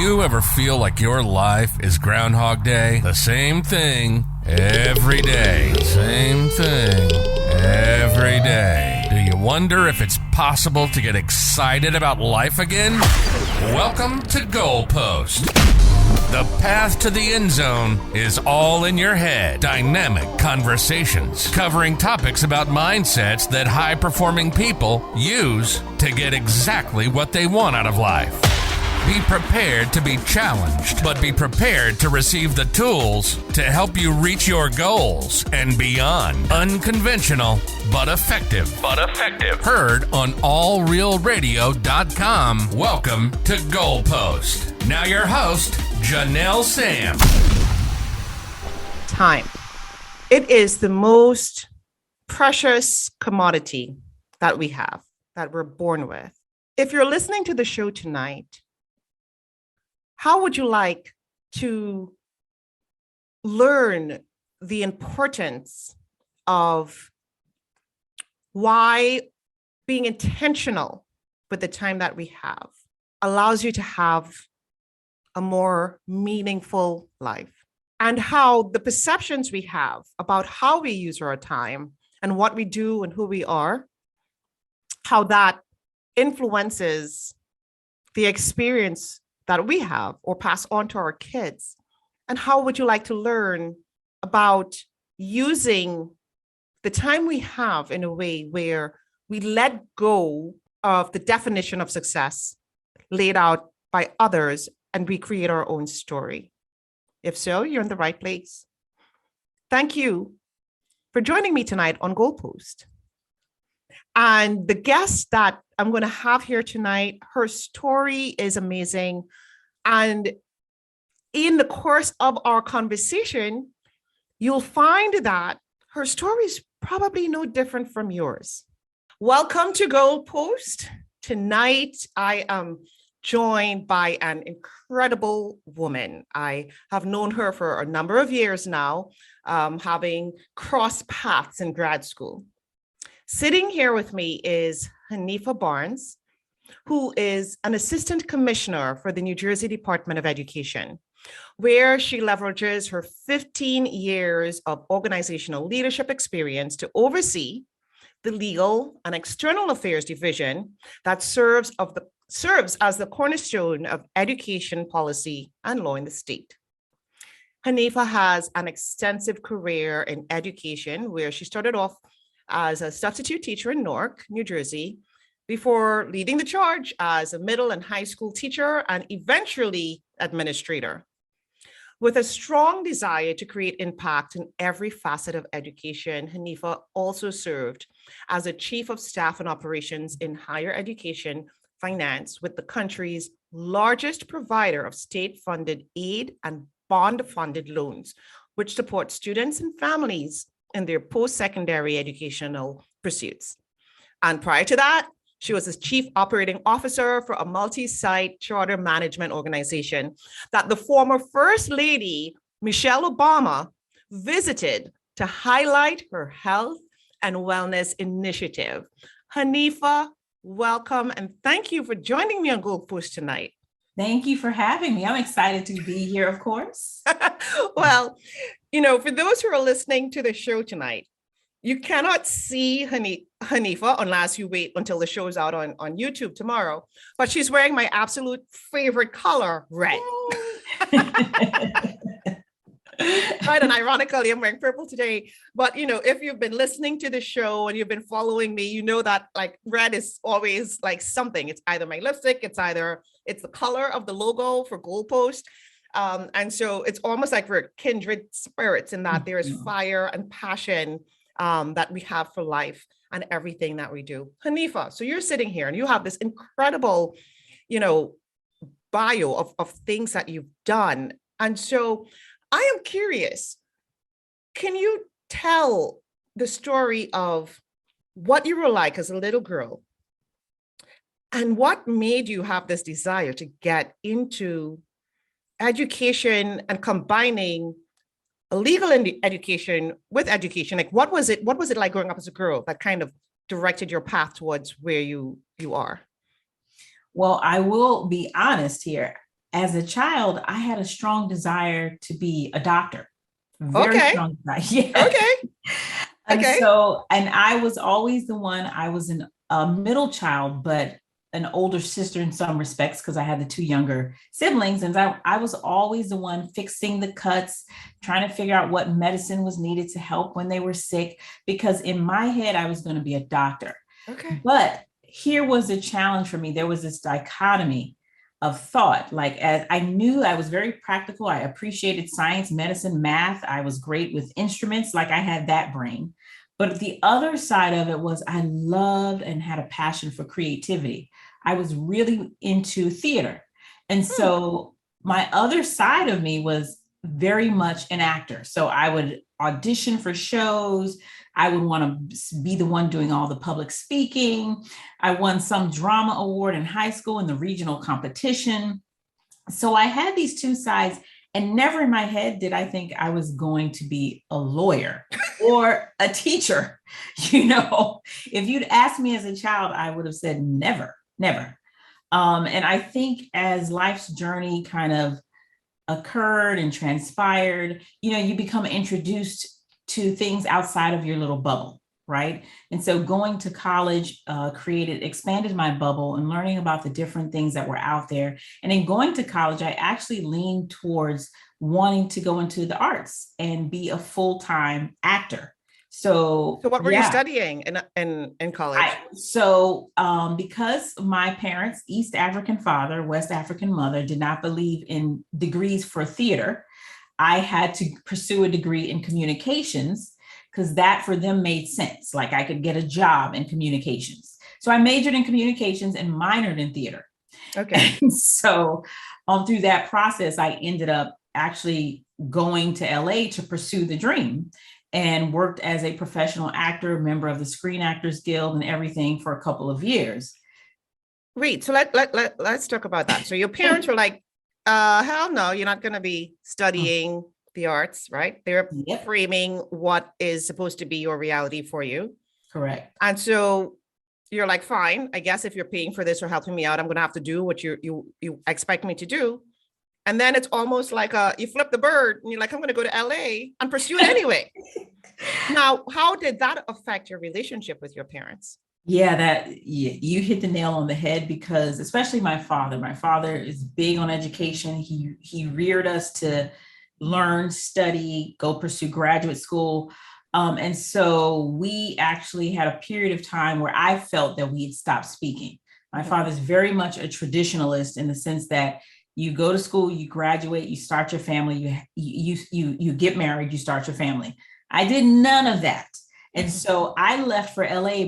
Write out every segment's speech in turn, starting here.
you ever feel like your life is Groundhog Day? The same thing every day. Same thing every day. Do you wonder if it's possible to get excited about life again? Welcome to Goalpost. The path to the end zone is all in your head. Dynamic conversations covering topics about mindsets that high-performing people use to get exactly what they want out of life. Be prepared to be challenged, but be prepared to receive the tools to help you reach your goals and beyond. Unconventional, but effective. Heard on allrealradio.com. Welcome to Goalpost. Now your host, Janelle Sam. Time. It is the most precious commodity that we have, that we're born with. If you're listening to the show tonight, how would you like to learn the importance of why being intentional with the time that we have allows you to have a more meaningful life, and how the perceptions we have about how we use our time and what we do and who we are, how that influences the experience that we have or pass on to our kids? And how would you like to learn about using the time we have in a way where we let go of the definition of success laid out by others and we create our own story? If so, you're in the right place. Thank you for joining me tonight on Goalpost. And the guest that I'm going to have here tonight, her story is amazing. And in the course of our conversation, you'll find that her story is probably no different from yours. Welcome to Goalpost. Tonight, I am joined by an incredible woman. I have known her for a number of years now, having crossed paths in grad school. Sitting here with me is Hanifa Barnes, who is an assistant commissioner for the New Jersey Department of Education, where she leverages her 15 years of organizational leadership experience to oversee the legal and external affairs division that serves as the cornerstone of education policy and law in the state. Hanifa has an extensive career in education, where she started off as a substitute teacher in Newark, New Jersey, before leading the charge as a middle and high school teacher and eventually administrator. With a strong desire to create impact in every facet of education, Hanifa also served as a chief of staff and operations in higher education finance with the country's largest provider of state-funded aid and bond-funded loans, which support students and families in their post-secondary educational pursuits. And prior to that, she was the chief operating officer for a multi-site charter management organization that the former First Lady, Michelle Obama, visited to highlight her health and wellness initiative. Hanifa, welcome, and thank you for joining me on Goalpost tonight. Thank you for having me. I'm excited to be here, of course. Well, for those who are listening to the show tonight, you cannot see Hanifa unless you wait until the show's out on YouTube tomorrow, but she's wearing my absolute favorite color, red. Right, and ironically, I'm wearing purple today. But, if you've been listening to the show and you've been following me, you know that like red is always like something. It's either my lipstick, it's the color of the logo for Goalpost. And so it's almost like we're kindred spirits in that there is fire and passion that we have for life and everything that we do. Hanifa, so you're sitting here and you have this incredible, bio of things that you've done. And so I am curious, can you tell the story of what you were like as a little girl and what made you have this desire to get into education and combining a legal education with education? Like, what was it like growing up as a girl that kind of directed your path towards where you are? Well, I will be honest here. as a child, I had a strong desire to be a doctor. Very Okay. strong desire. Yeah. Okay. And Okay. so, and I was always the one, I was a middle child, but an older sister in some respects, because I had the two younger siblings. And I was always the one fixing the cuts, trying to figure out what medicine was needed to help when they were sick, because in my head, I was going to be a doctor. Okay. But here was a challenge for me. There was this dichotomy of thought. Like, as I knew I was very practical, I appreciated science, medicine, math. I was great with instruments, like I had that brain. But the other side of it was I loved and had a passion for creativity. I was really into theater. And so my other side of me was very much an actor. So I would audition for shows. I would want to be the one doing all the public speaking. I won some drama award in high school in the regional competition. So I had these two sides, and never in my head did I think I was going to be a lawyer or a teacher. If you'd asked me as a child, I would have said never, never. And I think as life's journey kind of occurred and transpired, you become introduced to things outside of your little bubble, right? And so going to college expanded my bubble and learning about the different things that were out there. And in going to college, I actually leaned towards wanting to go into the arts and be a full-time actor. So what were you studying in college? Because my parents, East African father, West African mother, did not believe in degrees for theater, I had to pursue a degree in communications because that for them made sense. Like I could get a job in communications. So I majored in communications and minored in theater. Okay. And so through that process, I ended up actually going to LA to pursue the dream and worked as a professional actor, member of the Screen Actors Guild and everything for a couple of years. Wait, so let's talk about that. So your parents were like, hell no, you're not going to be studying the arts, right? They're framing what is supposed to be your reality for you. Correct. And so you're like, fine, I guess if you're paying for this or helping me out, I'm going to have to do what you expect me to do. And then it's almost like you flip the bird and you're like, I'm going to go to LA and pursue it anyway. Now, how did that affect your relationship with your parents? Yeah, you hit the nail on the head, because especially my father is big on education. He reared us to learn, study, go pursue graduate school. And so we actually had a period of time where I felt that we had stopped speaking. My father's very much a traditionalist in the sense that you go to school, you graduate, you start your family, you get married, you start your family. I did none of that. And so I left for LA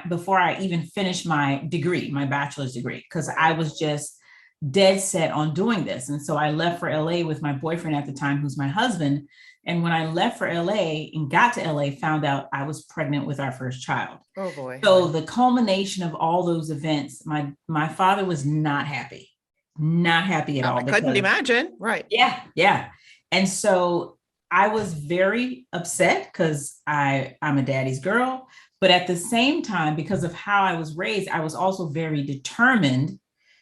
before I even finished my degree, my bachelor's degree, because I was just dead set on doing this. And so I left for LA with my boyfriend at the time, who's my husband. And when I left for LA and got to LA, found out I was pregnant with our first child. Oh boy. So the culmination of all those events, my father was not happy at all. I couldn't imagine. Right. Yeah. And so I was very upset because I'm a daddy's girl, but at the same time, because of how I was raised, I was also very determined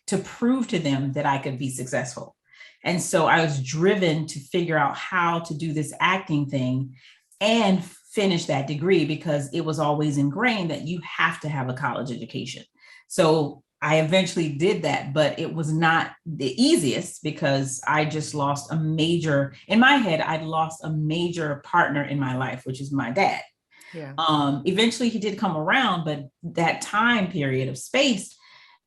to prove to them that I could be successful. And so I was driven to figure out how to do this acting thing and finish that degree, because it was always ingrained that you have to have a college education. So I eventually did that, but it was not the easiest because I just lost in my head, I'd lost a major partner in my life, which is my dad. Yeah. Eventually he did come around, but that time period of space,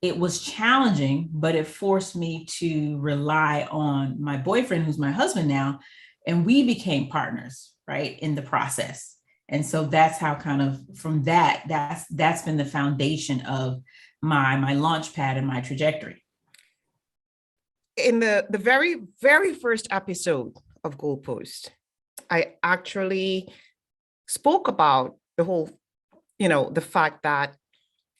it was challenging, but it forced me to rely on my boyfriend, who's my husband now, and we became partners, right, in the process. And so that's how kind of from that's been the foundation of my launch pad and my trajectory. In the very, very first episode of Goalpost, I actually spoke about the whole, the fact that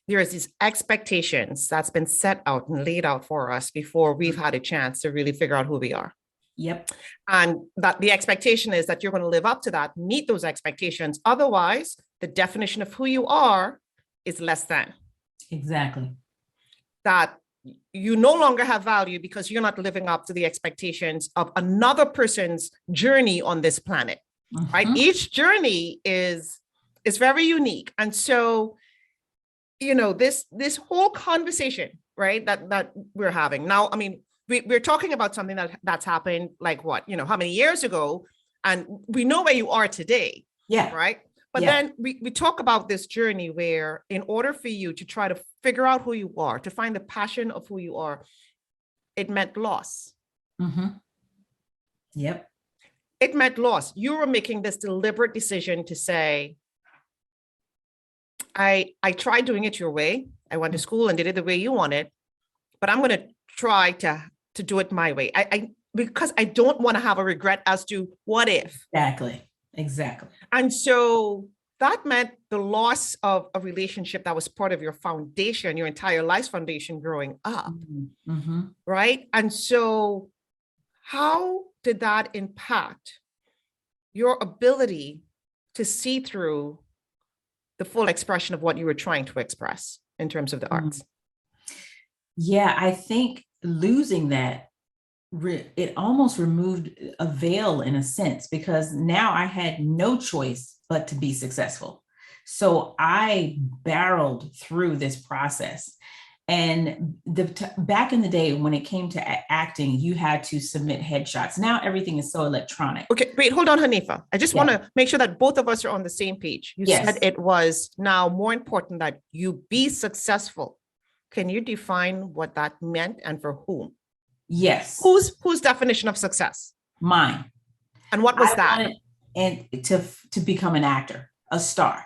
there's these expectations that's been set out and laid out for us before we've had a chance to really figure out who we are. Yep. And that the expectation is that you're going to live up to that, meet those expectations. Otherwise, the definition of who you are is less than. Exactly. That you no longer have value because you're not living up to the expectations of another person's journey on this planet, right? Each journey is very unique. And so, this whole conversation, right, that we're having now, I mean, we're talking about something that's happened like what, how many years ago, and we know where you are today. Yeah. Right. But then we talk about this journey where in order for you to try to figure out who you are, to find the passion of who you are, it meant loss. Yep. It meant loss. You were making this deliberate decision to say, I tried doing it your way. I went to school and did it the way you wanted, but I'm going to try to do it my way. Because I don't want to have a regret as to what if. Exactly. And so that meant the loss of a relationship that was part of your foundation, your entire life's foundation growing up. Right. And so how did that impact your ability to see through the full expression of what you were trying to express in terms of the arts? Yeah, I think losing that, it almost removed a veil in a sense, because now I had no choice but to be successful. So I barreled through this process. And back in the day, when it came to acting, you had to submit headshots. Now everything is so electronic. Okay, wait, hold on, Hanifa. I just want to make sure that both of us are on the same page. You said it was now more important that you be successful. Can you define what that meant and for whom? Yes. Whose definition of success? Mine. And what was that? And to become an actor, a star.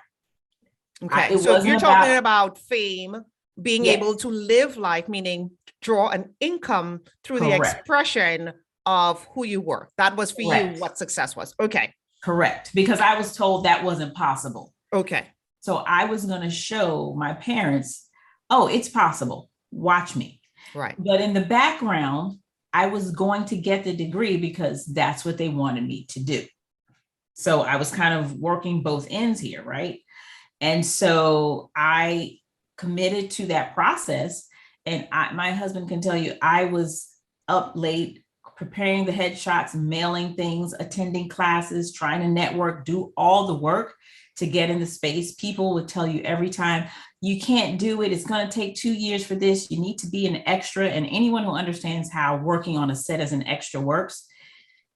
Okay, so if you're talking about fame, being able to live life, meaning draw an income through the expression of who you were. That was for you what success was. Okay. Correct. Because I was told that wasn't possible. Okay. So I was going to show my parents, oh, it's possible. Watch me. Right. But in the background, I was going to get the degree because that's what they wanted me to do. So I was kind of working both ends here, right? And so I committed to that process. And my husband can tell you, I was up late preparing the headshots, mailing things, attending classes, trying to network, do all the work to get in the space. People would tell you every time, you can't do it. It's going to take 2 years for this. You need to be an extra. And anyone who understands how working on a set as an extra works,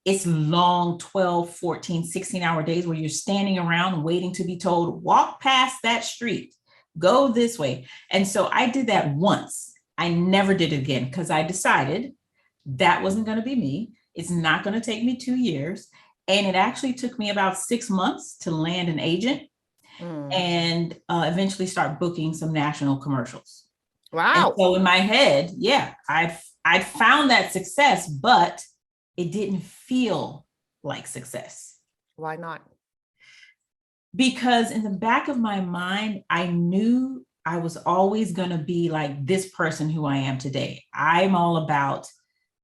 it's long 12, 14, 16-hour days where you're standing around waiting to be told, walk past that street, go this way. And so I did that once. I never did it again because I decided that wasn't going to be me. It's not going to take me 2 years. And it actually took me about 6 months to land an agent and eventually start booking some national commercials. Wow. And so in my head, I'd found that success, but it didn't feel like success. Why not? Because in the back of my mind, I knew I was always going to be like this person who I am today. I'm all about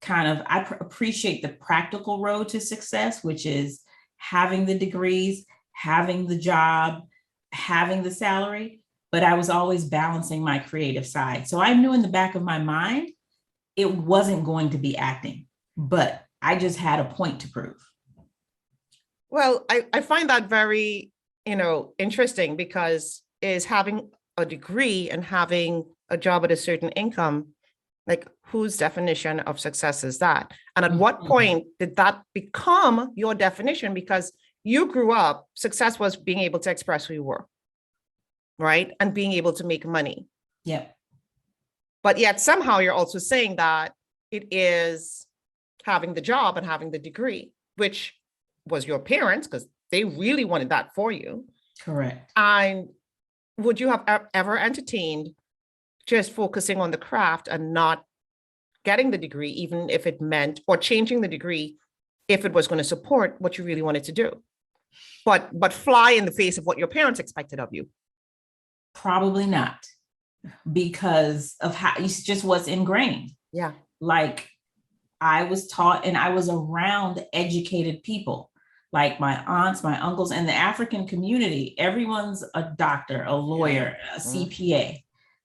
I appreciate the practical road to success, which is having the degrees, having the job, having the salary, but I was always balancing my creative side. So I knew in the back of my mind, it wasn't going to be acting, but I just had a point to prove. Well, I find that very, interesting, because is having a degree and having a job at a certain income, like whose definition of success is that? And at what point did that become your definition? Because you grew up, success was being able to express who you were, right? And being able to make money. Yep. But yet somehow you're also saying that it is having the job and having the degree, which was your parents, because they really wanted that for you. Correct. And would you have ever entertained just focusing on the craft and not getting the degree, even if it meant, or changing the degree if it was going to support what you really wanted to do, but fly in the face of what your parents expected of you? Probably not, because of how it's just what's ingrained. Yeah. Like I was taught, and I was around educated people, like my aunts, my uncles, and the African community. Everyone's a doctor, a lawyer, a CPA.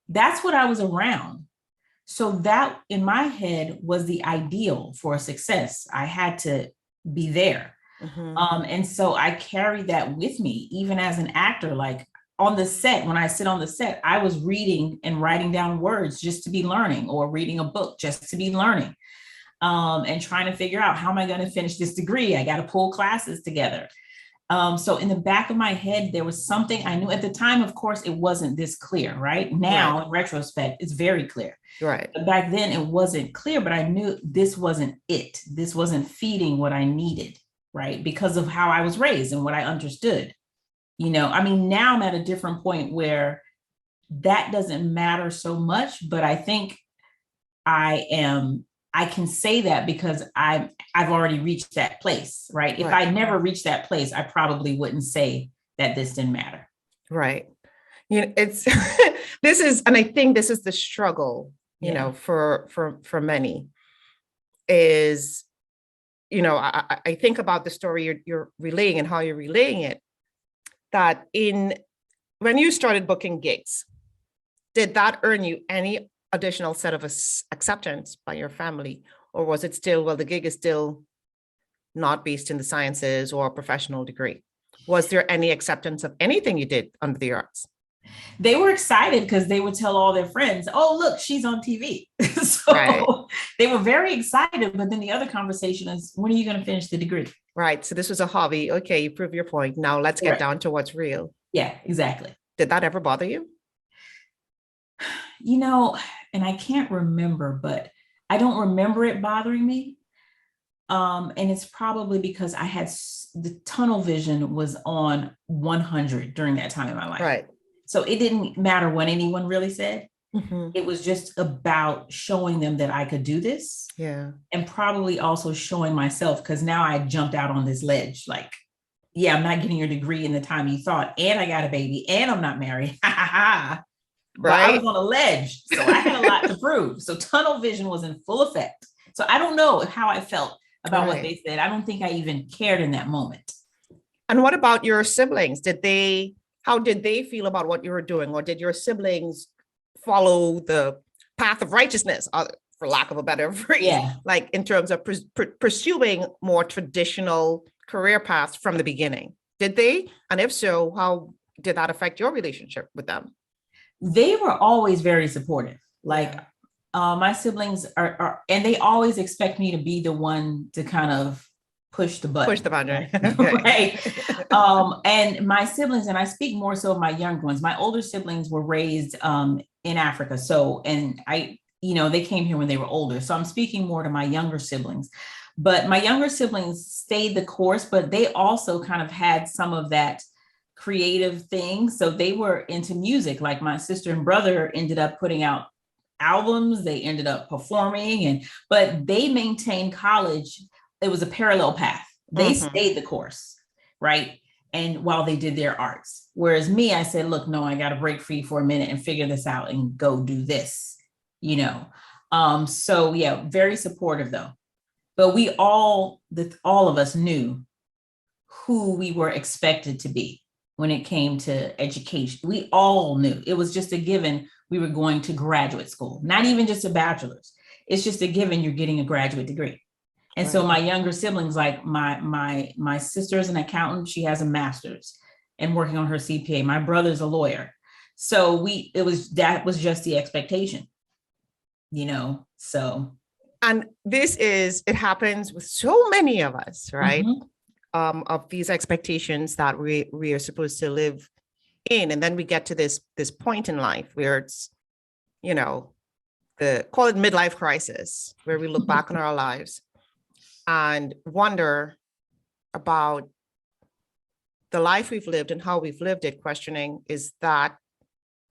That's what I was around. So that in my head was the ideal for success. I had to be there. And so I carried that with me, even as an actor, like on the set, when I sit on the set, I was reading and writing down words just to be learning, or reading a book just to be learning, and trying to figure out, how am I going to finish this degree? I got to pull classes together. So in the back of my head, there was something I knew at the time. Of course, it wasn't this clear, right? Now, in retrospect, it's very clear. Right. But back then it wasn't clear, but I knew this wasn't it. This wasn't feeding what I needed, right? Because of how I was raised and what I understood. I mean, now I'm at a different point where that doesn't matter so much, but I think I can say that because I've already reached that place, right? If I never reached that place, I probably wouldn't say that this didn't matter. Right. It's this is, and I think this is the struggle, for many is, I think about the story you're relaying and how you're relaying it, that when you started booking gigs, did that earn you any additional set of acceptance by your family? Or was it still, well, the gig is still not based in the sciences or a professional degree? Was there any acceptance of anything you did under the arts? They were excited because they would tell all their friends, oh, look, she's on TV. So They were very excited. But then the other conversation is, when are you going to finish the degree? Right. So this was a hobby. Okay, you prove your point. Now let's get down to what's real. Yeah, exactly. Did that ever bother you? And I can't remember, but I don't remember it bothering me. And it's probably because I had the tunnel vision was on 100 during that time in my life. Right. So it didn't matter what anyone really said. Mm-hmm. It was just about showing them that I could do this. Yeah. And probably also showing myself, because now I jumped out on this ledge. Like, yeah, I'm not getting your degree in the time you thought, and I got a baby, and I'm not married. Right. But I was on a ledge, so I had a lot to prove. So tunnel vision was in full effect. So I don't know how I felt about what they said. I don't think I even cared in that moment. And what about your siblings? How did they feel about what you were doing? Or did your siblings follow the path of righteousness, for lack of a better phrase? Yeah. Like in terms of pursuing more traditional career paths from the beginning? Did they? And if so, how did that affect your relationship with them? They were always very supportive. Like my siblings are, and they always expect me to be the one to kind of push the button. Push the button. Right. And my siblings, and I speak more so of my younger ones, my older siblings were raised in Africa. So, and they came here when they were older. So I'm speaking more to my younger siblings. But my younger siblings stayed the course, but they also kind of had some of that creative thing. So they were into music. Like my sister and brother ended up putting out albums. They ended up performing, but they maintained college. It was a parallel path. They stayed the course, right? And while they did their arts. Whereas me, I said, look, no, I got to break free for a minute and figure this out and go do this, So yeah, very supportive though. But we all of us knew who we were expected to be when it came to education. We all knew. It was just a given we were going to graduate school, not even just a bachelor's. It's just a given you're getting a graduate degree. And so my younger siblings, like my sister is an accountant, she has a master's and working on her CPA. My brother's a lawyer. So that was just the expectation, so. And it happens with so many of us, right? Mm-hmm. Of these expectations that we are supposed to live in. And then we get to this point in life where it's, call it midlife crisis, where we look back on our lives and wonder about the life we've lived and how we've lived it, questioning, was that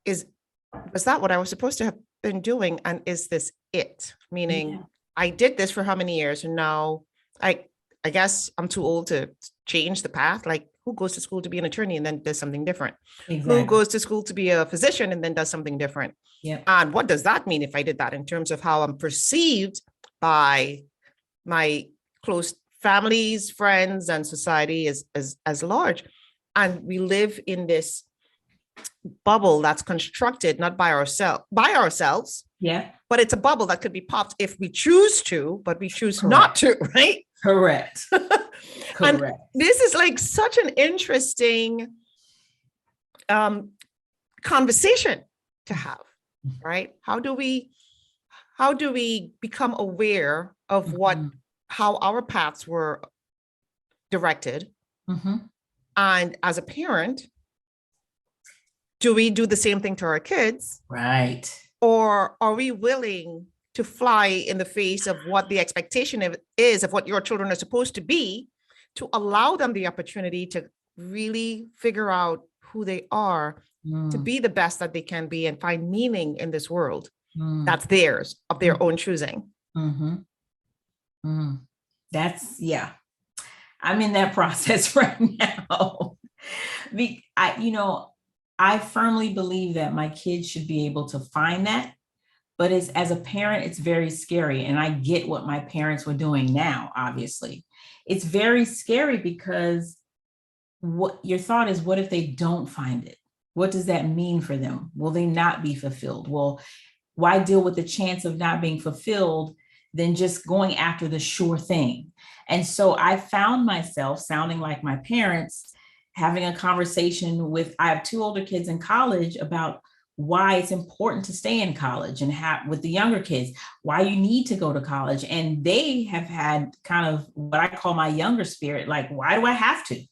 what I was supposed to have been doing? And is this it? Meaning, I did this for how many years? And now I guess I'm too old to change the path. Like, who goes to school to be an attorney and then does something different? Exactly. Who goes to school to be a physician and then does something different? Yeah. And what does that mean if I did that in terms of how I'm perceived by my close families, friends, and society as large? And we live in this bubble that's constructed not by ourselves, Yeah. But it's a bubble that could be popped if we choose to, but we choose not to, right? Correct. And this is like such an interesting conversation to have, right? How do we become aware of how our paths were directed? And as a parent, do we do the same thing to our kids? Right. Or are we willing to fly in the face of what the expectation is of what your children are supposed to be, to allow them the opportunity to really figure out who they are, to be the best that they can be and find meaning in this world that's theirs, of their own choosing? That's, yeah. I'm in that process right now. I firmly believe that my kids should be able to find that, but as a parent, it's very scary. And I get what my parents were doing now, obviously. It's very scary because what your thought is, what if they don't find it? What does that mean for them? Will they not be fulfilled? Well, why deal with the chance of not being fulfilled than just going after the sure thing? And so I found myself sounding like my parents, having a conversation I have 2 older kids in college about why it's important to stay in college, and with the younger kids, why you need to go to college. And they have had kind of what I call my younger spirit, like, why do I have to?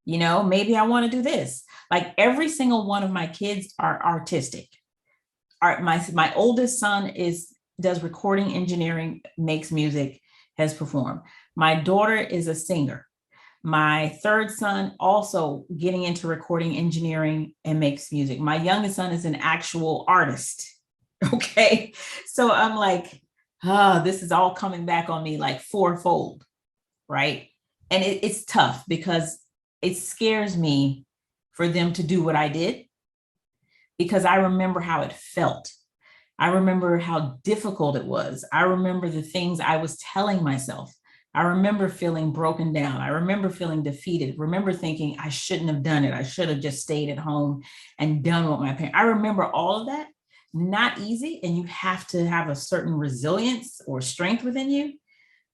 Maybe I want to do this. Like, every single one of my kids are artistic. My oldest son does recording engineering, makes music, has performed. My daughter is a singer. My third son also getting into recording engineering and makes music. My youngest son is an actual artist. Okay. So I'm like, this is all coming back on me like fourfold. Right. And it's tough because it scares me for them to do what I did, because I remember how it felt. I remember how difficult it was. I remember the things I was telling myself. I remember feeling broken down. I remember feeling defeated. Remember thinking I shouldn't have done it. I should have just stayed at home and done what my parents. I remember all of that. Not easy. And you have to have a certain resilience or strength within you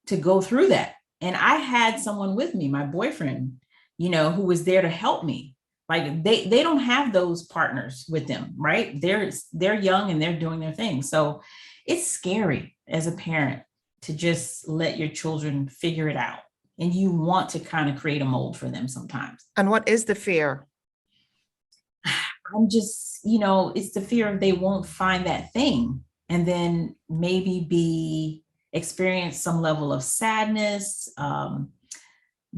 to go through that. And I had someone with me, my boyfriend, who was there to help me. Like, they don't have those partners with them, right? They're young and they're doing their thing. So it's scary as a parent to just let your children figure it out. And you want to kind of create a mold for them sometimes. And what is the fear? I'm just, it's the fear of they won't find that thing, and then maybe experience some level of sadness,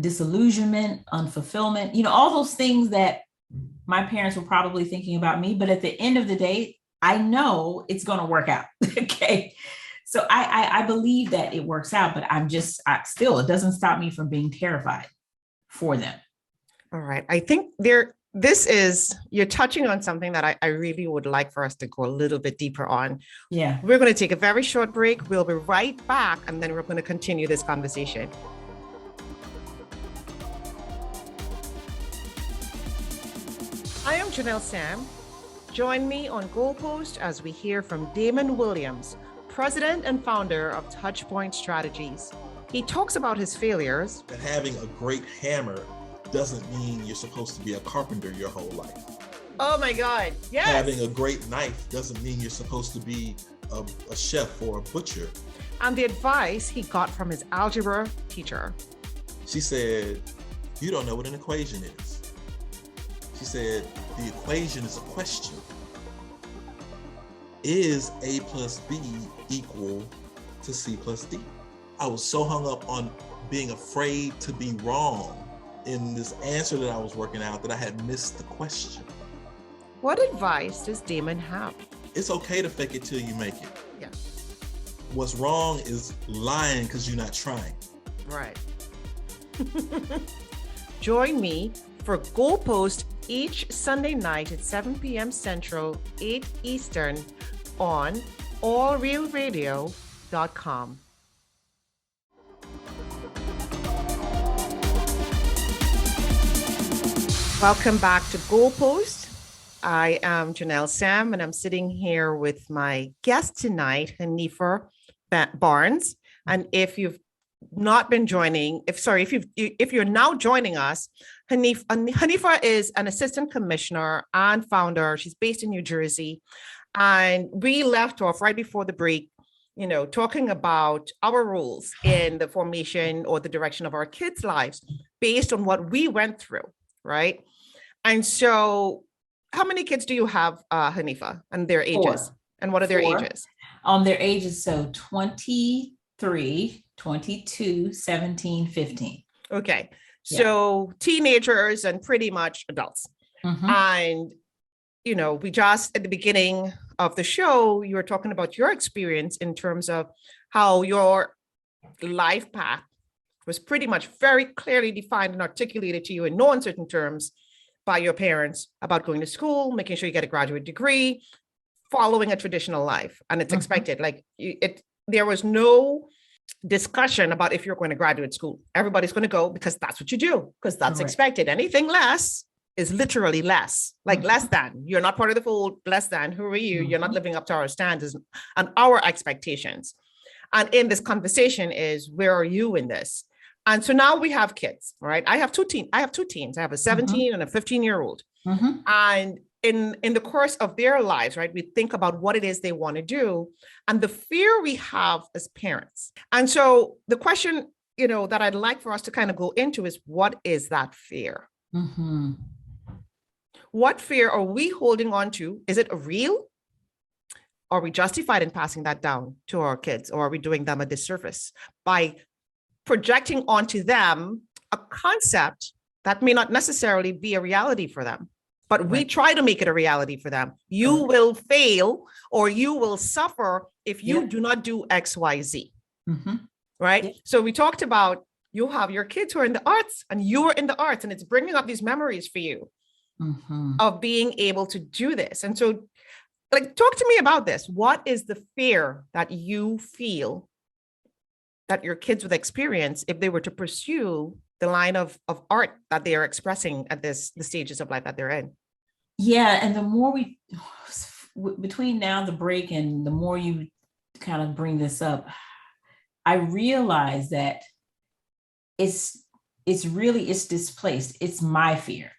disillusionment, unfulfillment, all those things that my parents were probably thinking about me. But at the end of the day, I know it's going to work out. Okay. So I believe that it works out, but it doesn't stop me from being terrified for them. All right. I think you're touching on something that I really would like for us to go a little bit deeper on. Yeah. We're going to take a very short break. We'll be right back, and then we're going to continue this conversation. I am Janelle Sam. Join me on Goalpost as we hear from Damon Williams, president and founder of Touchpoint Strategies. He talks about his failures. That having a great hammer doesn't mean you're supposed to be a carpenter your whole life. Oh my God, yes. Having a great knife doesn't mean you're supposed to be a chef or a butcher. And the advice he got from his algebra teacher. She said, you don't know what an equation is. She said, the equation is a question. Is A plus B equal to C plus D? I was so hung up on being afraid to be wrong in this answer that I was working out that I had missed the question. What advice does Damon have? It's okay to fake it till you make it. Yeah. What's wrong is lying because you're not trying. Right. Join me for Goalpost each Sunday night at 7 p.m. Central, 8 Eastern on allrealradio.com. Welcome back to Goalpost. I am Janelle Sam, and I'm sitting here with my guest tonight, Hanifa Barnes. And if you've not been joining, if you're now joining us, Hanifa is an assistant commissioner and founder. She's based in New Jersey, and we left off right before the break, talking about our rules in the formation or the direction of our kids' lives based on what we went through, right? And so, how many kids do you have, Hanifa, and their ages? Four. And what are their ages? Their ages, so 23, 22, 17, 15. Okay. So teenagers and pretty much adults. Mm-hmm. And, we just at the beginning of the show, you were talking about your experience in terms of how your life path was pretty much very clearly defined and articulated to you in no uncertain terms by your parents about going to school, making sure you get a graduate degree, following a traditional life. And it's expected. There was no discussion about if you're going to graduate school. Everybody's going to go because that's what you do, because that's expected. Anything less is literally less, less than. You're not part of the fold, less than. Who are you? You're not living up to our standards and our expectations. And in this conversation is, where are you in this? And so now we have kids, right? I have two teens. I have a 17 and a 15-year-old. And in the course of their lives, right, we think about what it is they want to do and the fear we have as parents. And so the question, that I'd like for us to kind of go into is, what is that fear? What fear are we holding on to? Is it real? Are we justified in passing that down to our kids, or are we doing them a disservice by projecting onto them a concept that may not necessarily be a reality for them, but we try to make it a reality for them? You will fail, or you will suffer if you do not do X, Y, Z. Right? So we talked about, you have your kids who are in the arts and you're in the arts, and it's bringing up these memories for you of being able to do this. And so, talk to me about this. What is the fear that you feel that your kids would experience if they were to pursue the line of art that they are expressing at the stages of life that they're in? Yeah. And the more between now the break and the more you kind of bring this up, I realize that it's displaced. It's my fear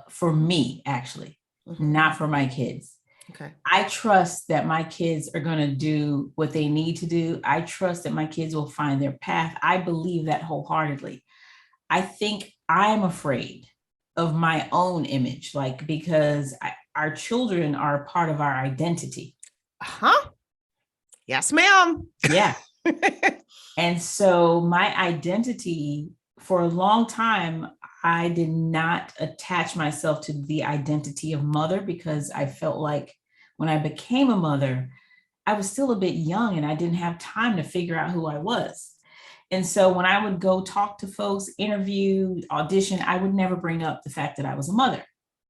for me, actually, not for my kids. Okay. I trust that my kids are going to do what they need to do. I trust that my kids will find their path. I believe that wholeheartedly. I think I'm afraid of my own image, because our children are a part of our identity. Yes, ma'am. Yeah. And so my identity, for a long time, I did not attach myself to the identity of mother, because I felt like when I became a mother, I was still a bit young and I didn't have time to figure out who I was. And so when I would go talk to folks, interview, audition, I would never bring up the fact that I was a mother.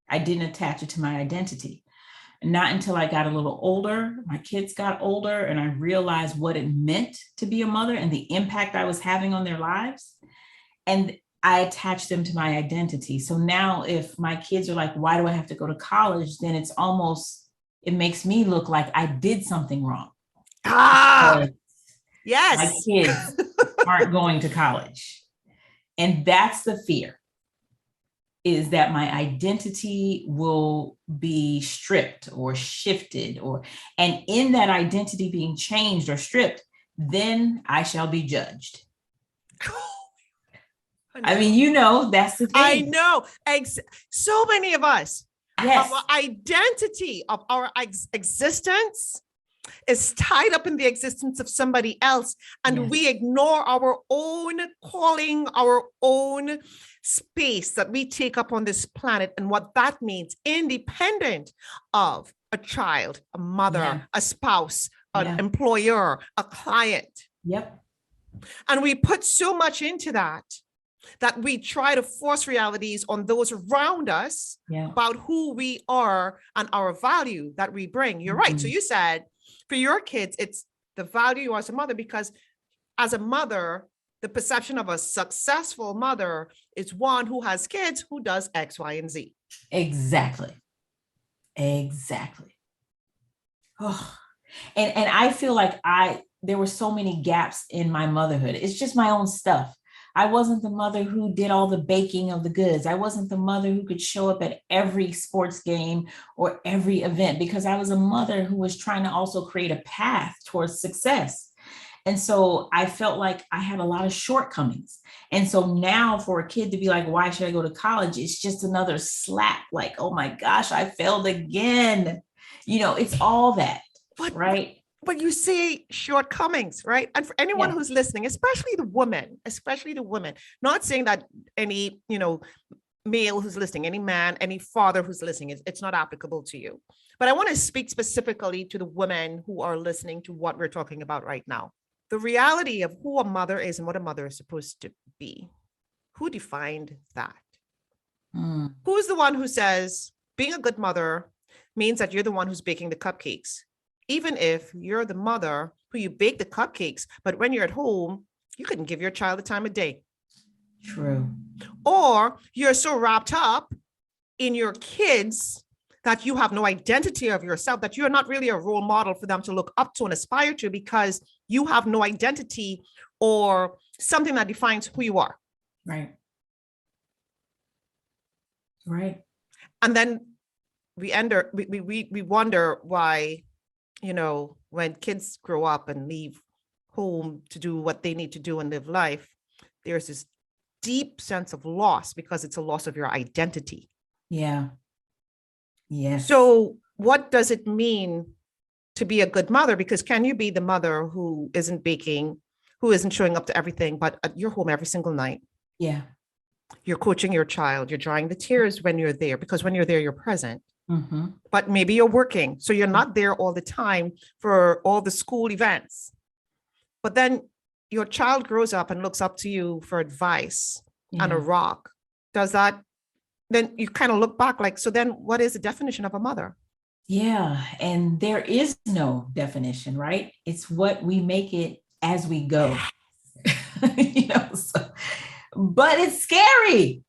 I didn't attach it to my identity. Not until I got a little older, my kids got older, and I realized what it meant to be a mother and the impact I was having on their lives. And I attached them to my identity. So now if my kids are like, why do I have to go to college? Then it makes me look like I did something wrong. Yes. My kids aren't going to college. And that's the fear, is that my identity will be stripped or shifted, and in that identity being changed or stripped, then I shall be judged. I mean, that's the thing. I know. So many of us, yes, our identity of our existence is tied up in the existence of somebody else, and we ignore our own calling, our own space that we take up on this planet, and what that means, independent of a child, a mother, a spouse, an employer, a client. Yep. And we put so much into that we try to force realities on those around us about who we are and our value that we bring. You're right. So you said for your kids, it's the value you are as a mother, because as a mother, the perception of a successful mother is one who has kids who does X, Y, and Z. Exactly. Exactly. Oh, and I feel like there were so many gaps in my motherhood. It's just my own stuff. I wasn't the mother who did all the baking of the goods. I wasn't the mother who could show up at every sports game or every event, because I was a mother who was trying to also create a path towards success. And so I felt like I had a lot of shortcomings. And so now for a kid to be like, why should I go to college? It's just another slap. Like, oh my gosh, I failed again. It's all that, But right? but you say shortcomings, right? And for anyone Yeah. who's listening, especially the women, not saying that any, male who's listening, any man, any father who's listening, it's not applicable to you. But I want to speak specifically to the women who are listening to what we're talking about right now. The reality of who a mother is and what a mother is supposed to be. Who defined that? Mm, Who's the one who says being a good mother means that you're the one who's baking the cupcakes? Even if you're the mother who you bake the cupcakes, but when you're at home, you couldn't give your child the time of day. true. Or you're so wrapped up in your kids that you have no identity of yourself, that you're not really a role model for them to look up to and aspire to, because you have no identity or something that defines who you are. Right. Right. And then we wonder why, when kids grow up and leave home to do what they need to do and live life, there's this deep sense of loss because it's a loss of your identity. Yeah. Yes. So what does it mean to be a good mother? Because can you be the mother who isn't baking, who isn't showing up to everything, but you're home every single night? Yeah. You're coaching your child, you're drying the tears when you're there, because when you're there, you're present. Mm-hmm. But maybe you're working, so you're not there all the time for all the school events. But then your child grows up and looks up to you for advice and a rock. Does that, then you kind of look back like, so then what is the definition of a mother? Yeah. And there is no definition, right? It's what we make it as we go. But it's scary.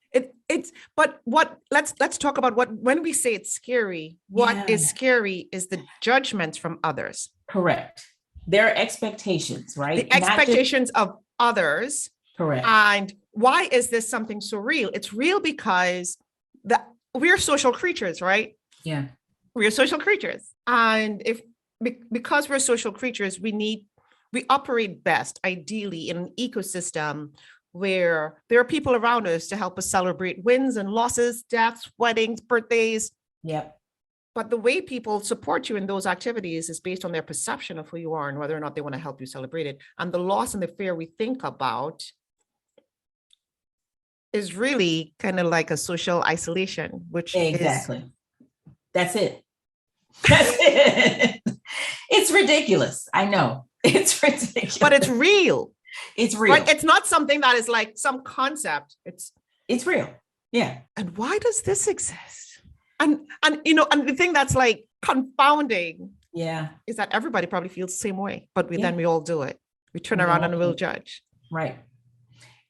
Let's talk about when we say it's scary, what is scary is the judgments from others. Correct. Their expectations, right? The expectations of others. Correct. And why is this something so real? It's real because we're social creatures, right? Yeah. We're social creatures. And because we're social creatures, we operate best, ideally, in an ecosystem where there are people around us to help us celebrate wins and losses, deaths, weddings, birthdays. Yep. But the way people support you in those activities is based on their perception of who you are and whether or not they want to help you celebrate it. And the loss and the fear we think about is really kind of like a social isolation, which exactly. That's it. That's it. It's ridiculous. I know. It's ridiculous. But it's real. It's real. Right? It's not something that is like some concept. It's real. Yeah. And why does this exist? And the thing that's like confounding is that everybody probably feels the same way, but then we all do it. We turn around and we'll judge. Right.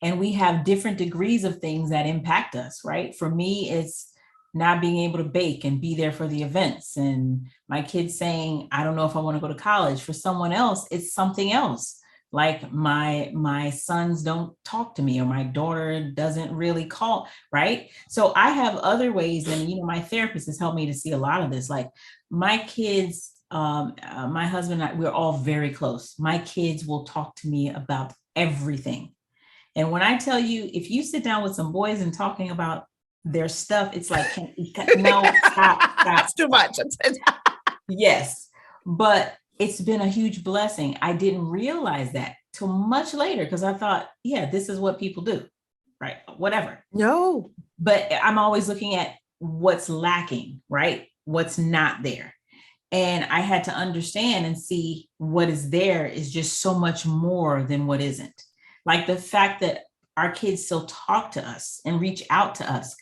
And we have different degrees of things that impact us, right? For me, it's not being able to bake and be there for the events. And my kids saying, I don't know if I want to go to college. For someone else, it's something else. Like my sons don't talk to me, or my daughter doesn't really call, right? So I have other ways, and my therapist has helped me to see a lot of this. Like my kids, my husband and I, we're all very close. My kids will talk to me about everything. And when I tell you, if you sit down with some boys and talking about their stuff, it's like, no, stop. That's too much. Yes, but it's been a huge blessing. I didn't realize that till much later, because I thought, this is what people do, right? Whatever. No. But I'm always looking at what's lacking, right? What's not there. And I had to understand and see what is there is just so much more than what isn't. Like the fact that our kids still talk to us and reach out to us,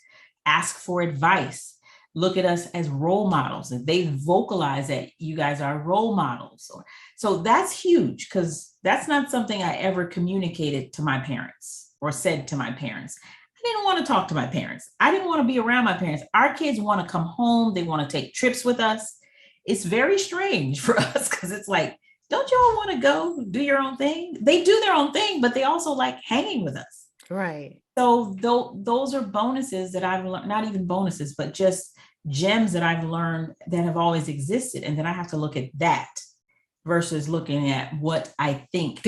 ask for advice, look at us as role models, and they vocalize that you guys are role models. So that's huge, because that's not something I ever communicated to my parents or said to my parents. I didn't want to talk to my parents. I didn't want to be around my parents. Our kids want to come home. They want to take trips with us. It's very strange for us because it's like, don't you all want to go do your own thing? They do their own thing, but they also like hanging with us. Right. So those are bonuses that I've learned, not even bonuses, but just gems that I've learned that have always existed. And then I have to look at that versus looking at what I think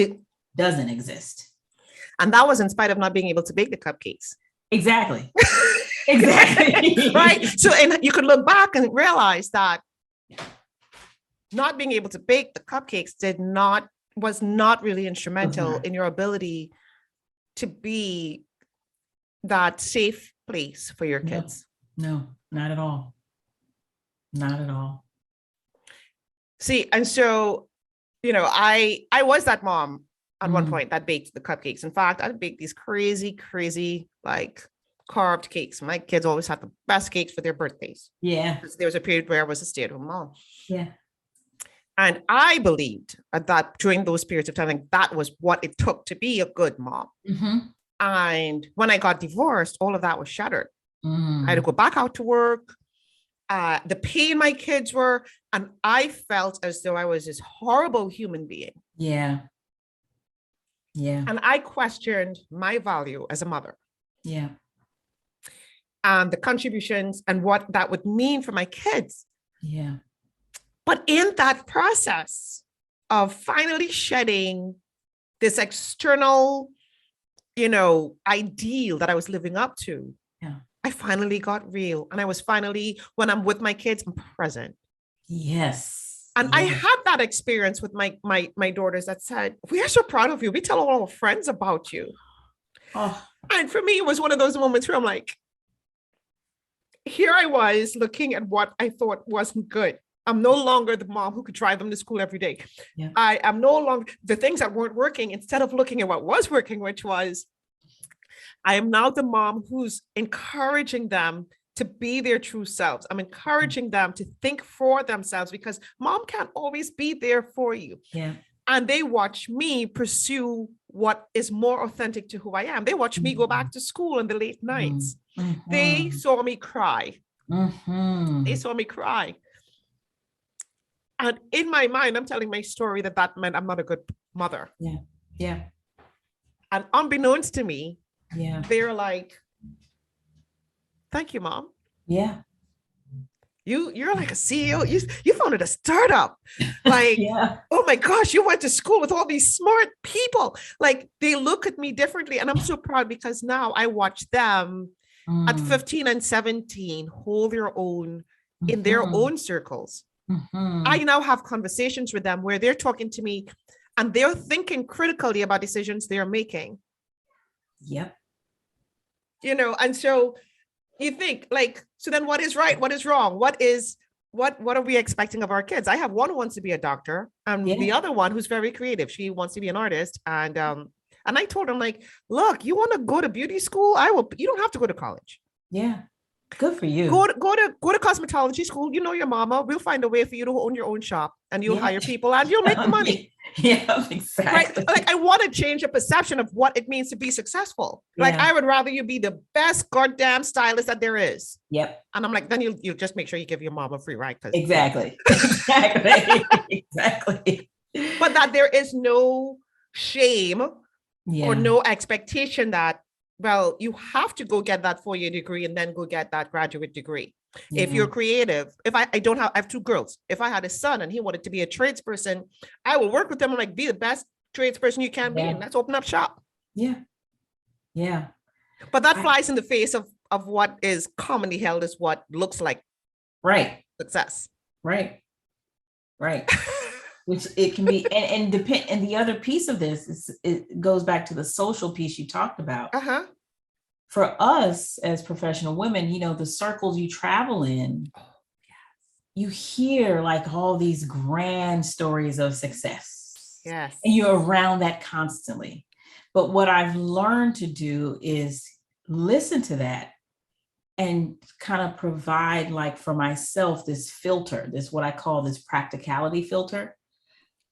doesn't exist. And that was in spite of not being able to bake the cupcakes. Exactly. Exactly. Right. So, and you could look back and realize that not being able to bake the cupcakes was not really instrumental in your ability to be that safe place for your kids. No, not at all. Not at all. See, and so, I was that mom at one point that baked the cupcakes. In fact, I'd bake these crazy, like carved cakes. My kids always had the best cakes for their birthdays. Yeah. There was a period where I was a stay-at-home mom. Yeah. And I believed that during those periods of time, like, that was what it took to be a good mom. Mm-hmm. And when I got divorced, all of that was shattered. Mm. I had to go back out to work. The pain my kids were, and I felt as though I was this horrible human being. Yeah. Yeah. And I questioned my value as a mother. Yeah. And the contributions and what that would mean for my kids. Yeah. But in that process of finally shedding this external, ideal that I was living up to, I finally got real. And I was finally, when I'm with my kids, I'm present. Yes. And I had that experience with my daughters that said, we are so proud of you. We tell all our friends about you. Oh. And for me, it was one of those moments where I'm like, here I was looking at what I thought wasn't good. I'm no longer the mom who could drive them to school every day. Yeah. I am no longer the things that weren't working. Instead of looking at what was working, which was, I am now the mom who's encouraging them to be their true selves. I'm encouraging them to think for themselves because mom can't always be there for you. Yeah. And they watch me pursue what is more authentic to who I am. They watch me go back to school in the late nights. Mm-hmm. They saw me cry. Mm-hmm. They saw me cry. And in my mind, I'm telling my story that meant I'm not a good mother. Yeah. Yeah. And unbeknownst to me, they're like, thank you, mom. Yeah. You're like a CEO. You founded a startup. Like, oh my gosh, you went to school with all these smart people. Like, they look at me differently. And I'm so proud because now I watch them at 15 and 17 hold their own in their own circles. Mm-hmm. I now have conversations with them where they're talking to me and they're thinking critically about decisions they're making. Yep. And so you think like, so then what is right? What is wrong? What are we expecting of our kids? I have one who wants to be a doctor and the other one who's very creative. She wants to be an artist. And I told him, like, look, you want to go to beauty school? You don't have to go to college. Yeah. Good for you. Go to cosmetology school. You know your mama. We'll find a way for you to own your own shop and you'll hire people and you'll make the money. Yeah, exactly. Right? Like, I want to change the perception of what it means to be successful. Like, I would rather you be the best goddamn stylist that there is. Yep. And I'm like, then you just make sure you give your mom a free ride. Exactly. Exactly. But that there is no shame or no expectation that, well, you have to go get that 4-year degree and then go get that graduate degree. If you're creative, I have 2 girls. If I had a son and he wanted to be a tradesperson, I will work with them and like, be the best tradesperson you can be. And let's open up shop. Yeah. Yeah. But that flies in the face of what is commonly held as what looks like success. Right. Which it can be, and the other piece of this is, it goes back to the social piece you talked about. For us as professional women, the circles you travel in, you hear like all these grand stories of success. Yes. And you're around that constantly. But what I've learned to do is listen to that and kind of provide, like, for myself, this filter, this what I call this practicality filter.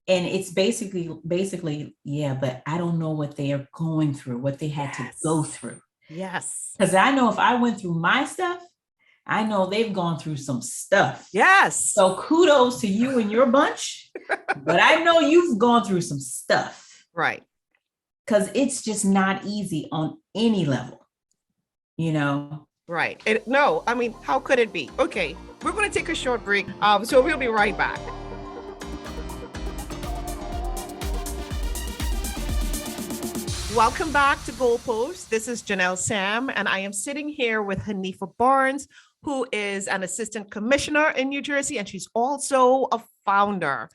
And it's basically, but I don't know what they are going through, what they had to go through. Yes. Because I know if I went through my stuff, I know they've gone through some stuff. Yes. So kudos to you and your bunch, but I know you've gone through some stuff. Right. Because it's just not easy on any level, you know? Right. No, I mean, how could it be? Okay, we're going to take a short break. So we'll be right back. Welcome back to Goalpost. This is Janelle Sam, and I am sitting here with Hanifa Barnes, who is an assistant commissioner in New Jersey, and she's also a founder.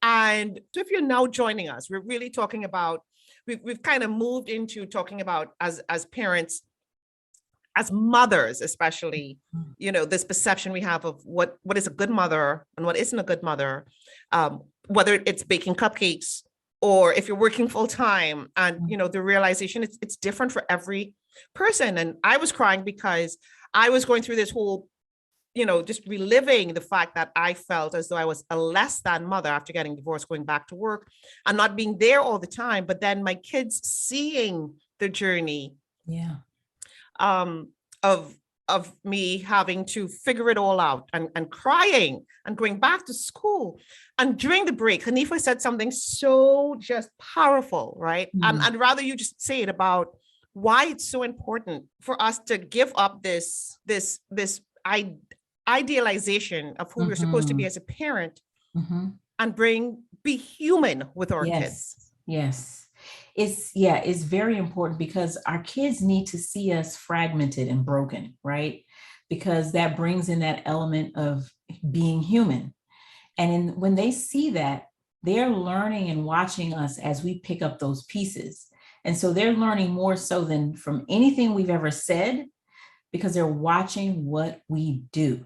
And so if you're now joining us, we're really talking about, we've kind of moved into talking about as parents, as mothers, especially, you know, this perception we have of what is a good mother and what isn't a good mother, whether it's baking cupcakes or if you're working full time, and, you know, the realization it's different for every person. And I was crying because I was going through this whole, you know, just reliving the fact that I felt as though I was a less than mother after getting divorced, going back to work and not being there all the time. But then my kids seeing the journey of me having to figure it all out and crying and going back to school. And during the break, Hanifa said something so just powerful, right? And I'd rather you just say it about why it's so important for us to give up this idealization of who we're supposed to be as a parent and be human with our kids. Yes. It's very important because our kids need to see us fragmented and broken, right? Because that brings in that element of being human. And when they see that, they're learning and watching us as we pick up those pieces. And so they're learning more so than from anything we've ever said, because they're watching what we do.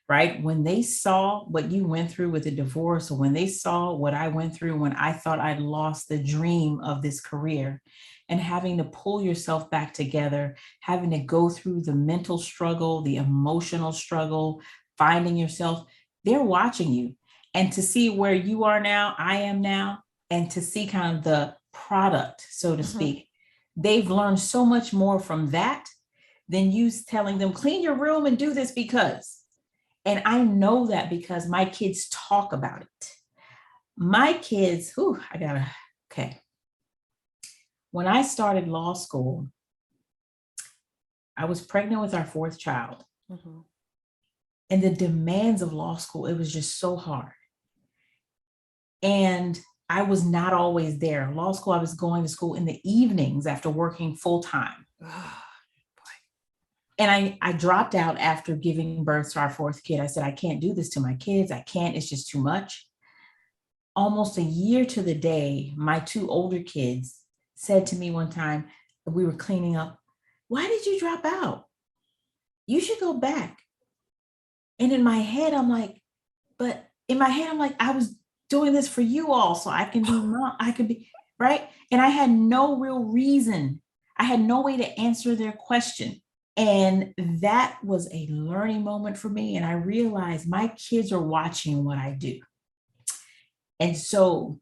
Right? When they saw what you went through with the divorce, or when they saw what I went through when I thought I'd lost the dream of this career, and having to pull yourself back together, having to go through the mental struggle, the emotional struggle, finding yourself, they're watching you. And to see where you are now, I am now, and to see kind of the product, so to speak, they've learned so much more from that than you telling them, clean your room and do this because. And I know that because my kids talk about it. My kids, When I started law school, I was pregnant with our fourth child. And the demands of law school, it was just so hard. And I was not always there. Law school, I was going to school in the evenings after working full time. And I dropped out after giving birth to our fourth kid. I said, I can't do this to my kids. I can't, it's just too much. Almost a year to the day, my two older kids said to me one time, we were cleaning up, why did you drop out? You should go back. And in my head, I'm like, I was doing this for you all so I can be mom, I could be, right? And I had no real reason. I had no way to answer their question. And that was a learning moment for me. And I realized my kids are watching what I do. And so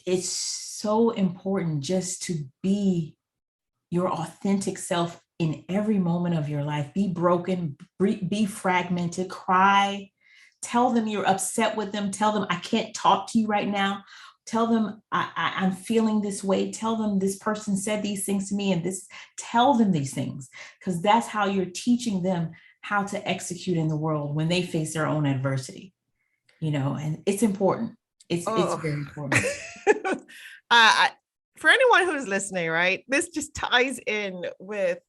it's so important just to be your authentic self in every moment of your life. Be broken, be fragmented, cry, tell them you're upset with them. Tell them, I can't talk to you right now. Tell them I'm feeling this way. Tell them this person said these things to me and tell them these things, because that's how you're teaching them how to execute in the world when they face their own adversity, and it's important. It's very important. For anyone who's listening, right, this just ties in with,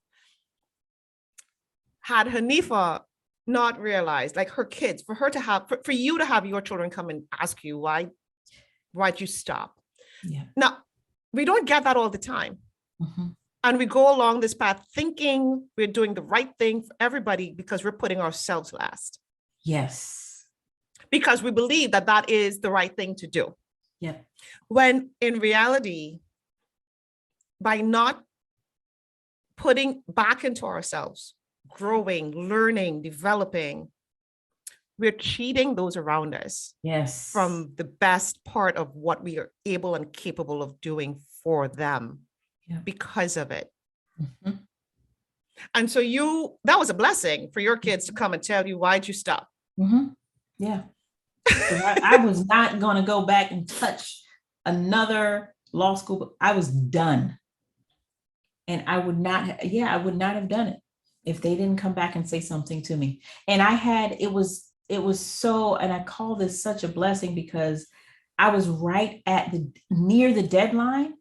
had Hanifa not realized, like her kids, for you to have your children come and ask you why'd you stop? Yeah. Now, we don't get that all the time. And we go along this path thinking we're doing the right thing for everybody because we're putting ourselves last. Yes. Because we believe that is the right thing to do. Yeah. When in reality, by not putting back into ourselves, growing, learning, developing, we're cheating those around us. Yes. From the best part of what we are able and capable of doing for them because of it. Mhm. And so that was a blessing for your kids to come and tell you, why'd you stop? Mhm. Yeah. 'Cause I was not going to go back and touch another law school. I was done. And I would not, I would not have done it if they didn't come back and say something to me. And it was so, and I call this such a blessing because I was right at near the deadline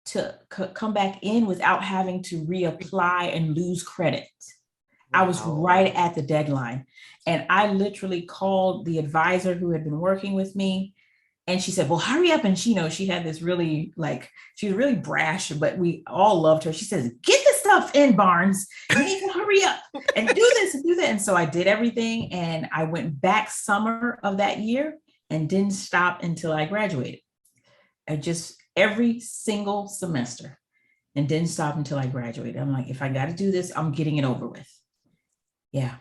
to come back in without having to reapply and lose credit. I was right at the deadline. And I literally called the advisor who had been working with me. And she said, well, hurry up. And she had this really she was really brash, but we all loved her. She says, get this stuff in, Barnes. You need to hurry up and do this and do that. And so I did everything. And I went back summer of that year and didn't stop until I graduated. I just every single semester and didn't stop until I graduated. I'm like, if I got to do this, I'm getting it over with. Yeah.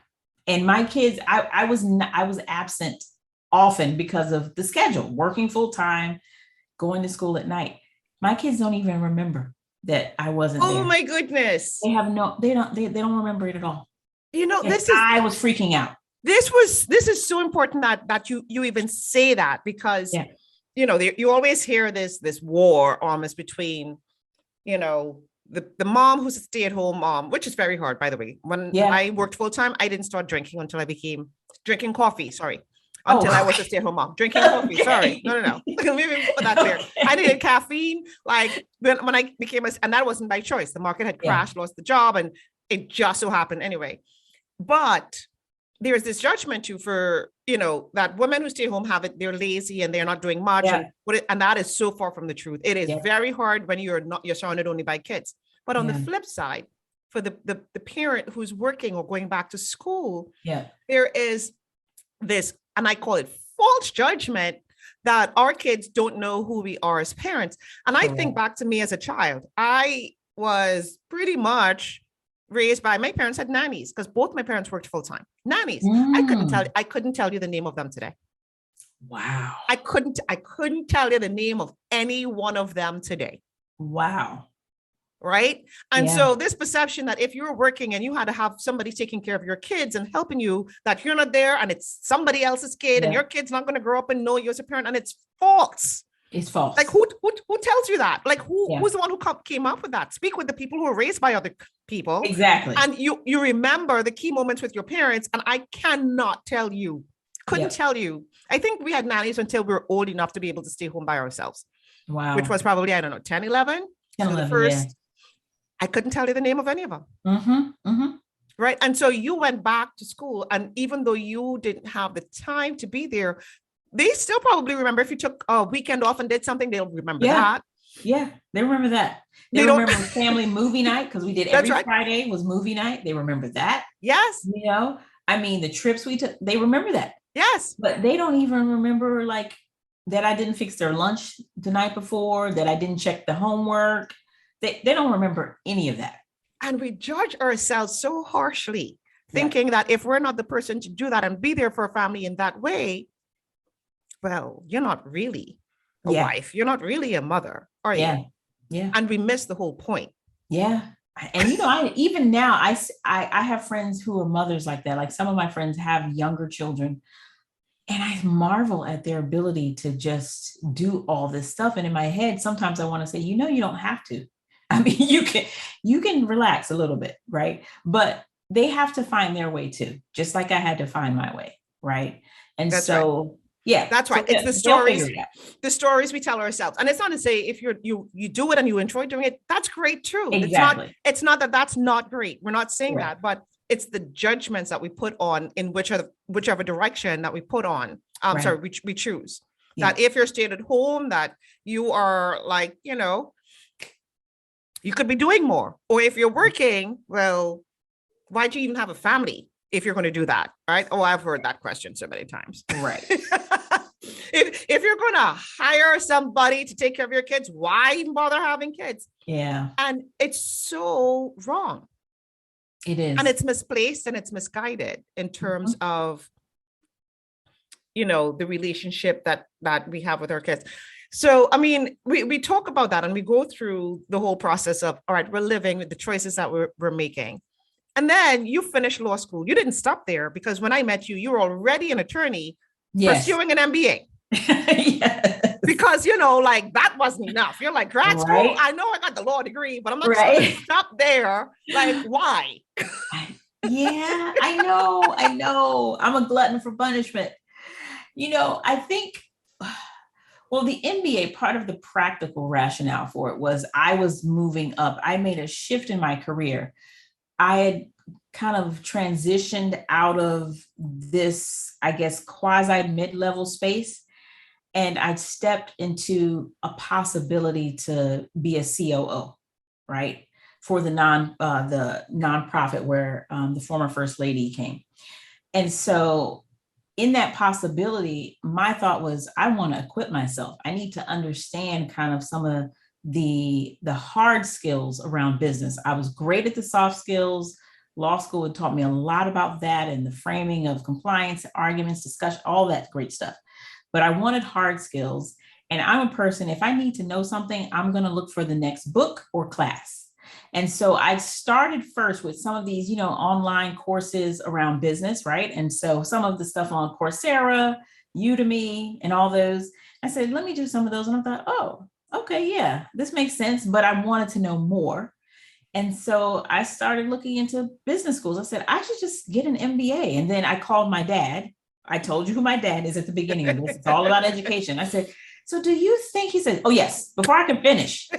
And my kids, I was absent often because of the schedule, working full time, going to school at night. My kids don't even remember that I wasn't there. Oh my goodness. They don't remember it at all. I was freaking out. This is so important that you even say that, because you always hear this war almost between, the mom who's a stay-at-home mom, which is very hard, by the way. When I worked full-time, I didn't start drinking until I became drinking coffee. Sorry. Until I was a stay-at-home mom. Drinking coffee. Okay. Sorry. No. Let me put that clear. I needed caffeine. Like when I became and that wasn't by choice. The market had crashed, lost the job, and it just so happened anyway. But there's this judgment too for, that women who stay home they're lazy and they're not doing much. Yeah. And that is so far from the truth. It is very hard when you're surrounded only by kids. But on the flip side, for the parent who's working or going back to school, there is this, and I call it false judgment, that our kids don't know who we are as parents. And I think back to me as a child, I was pretty much raised by, my parents had nannies because both my parents worked full time. Nannies. I couldn't tell you the name of them today. Wow. I couldn't tell you the name of any one of them today. Wow. Right. And so this perception that if you're working and you had to have somebody taking care of your kids and helping you, that you're not there and it's somebody else's kid and your kid's not going to grow up and know you as a parent, and it's false. It's false. Like who tells you that? Like who's the one who came up with that? Speak with the people who were raised by other people. Exactly. And you remember the key moments with your parents. And I cannot tell you, couldn't tell you. I think we had nannies until we were old enough to be able to stay home by ourselves. Wow. Which was probably, 10, 11. 10, 11, the first, I couldn't tell you the name of any of them. Mm-hmm, mm-hmm. Right. And so you went back to school, and even though you didn't have the time to be there, they still probably remember. If you took a weekend off and did something, they'll remember that. Yeah, they remember that. They remember family movie night, because we did every Friday was movie night. They remember that. Yes. The trips we took, they remember that. Yes. But they don't even remember that I didn't fix their lunch the night before, that I didn't check the homework. They don't remember any of that. And we judge ourselves so harshly, thinking that if we're not the person to do that and be there for a family in that way, well, you're not really a wife. You're not really a mother, are you? Yeah. And we miss the whole point. Yeah. And even now, I have friends who are mothers like that. Like some of my friends have younger children, and I marvel at their ability to just do all this stuff. And in my head, sometimes I want to say, you don't have to. I mean, you can relax a little bit, right? But they have to find their way too, just like I had to find my way, right? And that's right. It's the stories we tell ourselves. And it's not to say if you do it and you enjoy doing it, that's great too. Exactly. It's not that that's not great. We're not saying that, but it's the judgments that we put on in whichever direction that we put on. We choose. That if you're staying at home, that you are you could be doing more. Or if you're working, well, why do you even have a family if you're going to do that? Right. Oh, I've heard that question so many times. Right. If you're going to hire somebody to take care of your kids, why even bother having kids? Yeah. And it's so wrong. It is. And it's misplaced and it's misguided in terms of, the relationship that we have with our kids. So, I mean, we talk about that and we go through the whole process of, all right, we're living with the choices that we're making. And then you finish law school. You didn't stop there because when I met you, you were already an attorney pursuing an MBA. Yes. Because, like that wasn't enough. You're like, grad school, Right. I know I got the law degree, but I'm not Right. going to stop there. Like, why? Yeah, I know. I'm a glutton for punishment. I think, well, the MBA, part of the practical rationale for it was I was moving up. I made a shift in my career. I had kind of transitioned out of this, I guess, quasi mid-level space. And I stepped into a possibility to be a COO, right? For the nonprofit where the former first lady came. And so in that possibility, my thought was, I want to equip myself. I need to understand kind of some of the hard skills around business. I was great at the soft skills. Law school had taught me a lot about that and the framing of compliance, arguments, discussion, all that great stuff. But I wanted hard skills. And I'm a person, if I need to know something, I'm going to look for the next book or class. And so I started first with some of these, online courses around business, right? And so some of the stuff on Coursera, Udemy, and all those, I said, let me do some of those. And I thought, oh, okay, yeah, this makes sense. But I wanted to know more. And so I started looking into business schools. I said, I should just get an MBA. And then I called my dad. I told you who my dad is at the beginning of this. It's all about education. I said, so do you think, he said, oh, yes, before I can finish.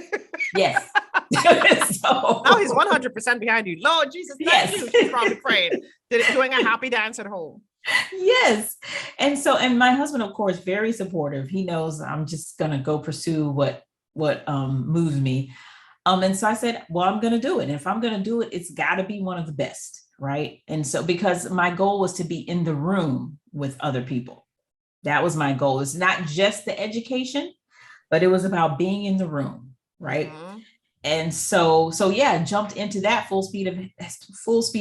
Yes. So now he's 100% behind you. Lord Jesus, thank you. She's probably praying, doing a happy dance at home. Yes. And my husband, of course, very supportive. He knows I'm just going to go pursue what moves me. And so I said, well, I'm going to do it. And if I'm going to do it, it's got to be one of the best. Right. And so because my goal was to be in the room with other people. That was my goal. It's not just the education, but it was about being in the room. Right. Mm-hmm. And so yeah, jumped into that full speed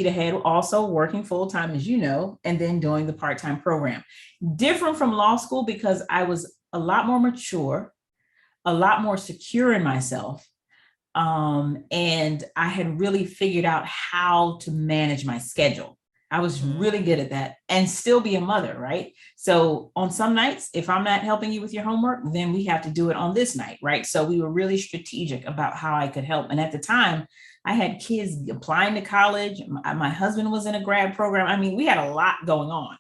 ahead, also working full time, as you know, and then doing the part-time program. Different from law school because I was a lot more mature, a lot more secure in myself. And I had really figured out how to manage my schedule. I was really good at that and still be a mother, right? So on some nights, if I'm not helping you with your homework, then we have to do it on this night, right? So we were really strategic about how I could help. And at the time, I had kids applying to college. My husband was in a grad program. I mean, we had a lot going on,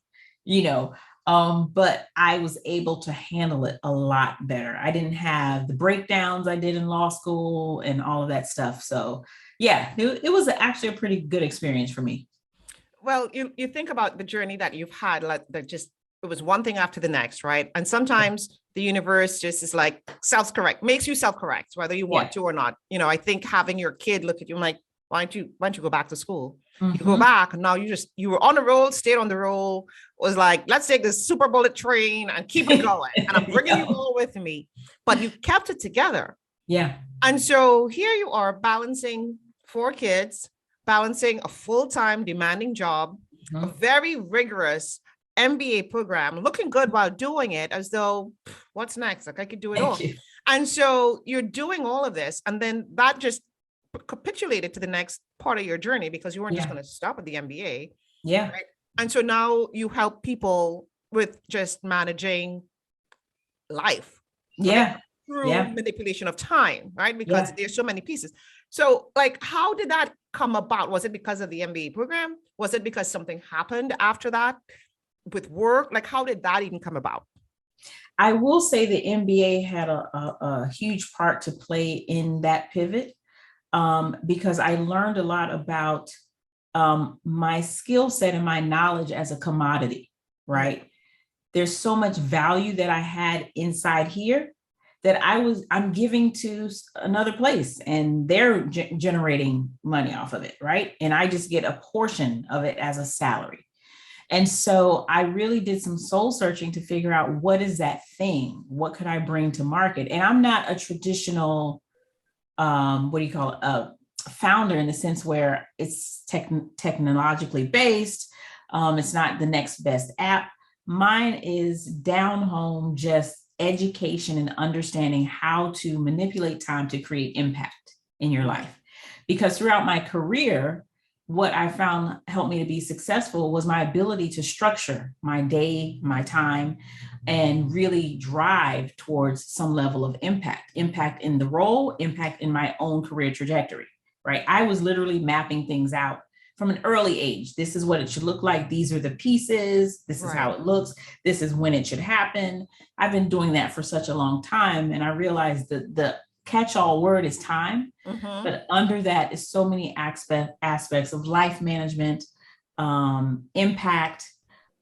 but I was able to handle it a lot better. I didn't have the breakdowns I did in law school and all of that stuff. So yeah, it was actually a pretty good experience for me. Well, you think about the journey that you've had, like that just, it was one thing after the next, right? And sometimes the universe just is like self-correct, makes you self-correct, whether you want to or not. I think having your kid look at you like, why don't you go back to school? Mm-hmm. You go back and now you were on the roll, stayed on the roll, was like, let's take this super bullet train and keep it going. And I'm bringing you all with me, but you kept it together. Yeah. And so here you are balancing 4 kids, balancing a full-time demanding job, a very rigorous MBA program, looking good while doing it as though, what's next? Like I could do it all. And so you're doing all of this. And then that just capitulated to the next part of your journey because you weren't just going to stop at the MBA. Yeah. Right? And so now you help people with just managing life. Yeah. Right? Through manipulation of time, right? Because there's so many pieces. So like, how did that come about? Was it because of the MBA program? Was it because something happened after that with work? Like, how did that even come about? I will say the MBA had a huge part to play in that pivot because I learned a lot about my skill set and my knowledge as a commodity, right? There's so much value that I had inside here that I'm giving to another place and they're generating money off of it, right? And I just get a portion of it as a salary. And so I really did some soul searching to figure out what is that thing? What could I bring to market? And I'm not a traditional, a founder in the sense where it's technologically based. It's not the next best app. Mine is down home, just education and understanding how to manipulate time to create impact in your life. Because throughout my career, what I found helped me to be successful was my ability to structure my day, my time, and really drive towards some level of impact in the role, impact in my own career trajectory, right? I was literally mapping things out from an early age. This is what it should look like. These are the pieces. This is how it looks. This is when it should happen. I've been doing that for such a long time. And I realized that the catch-all word is time, but under that is so many aspects of life management, impact,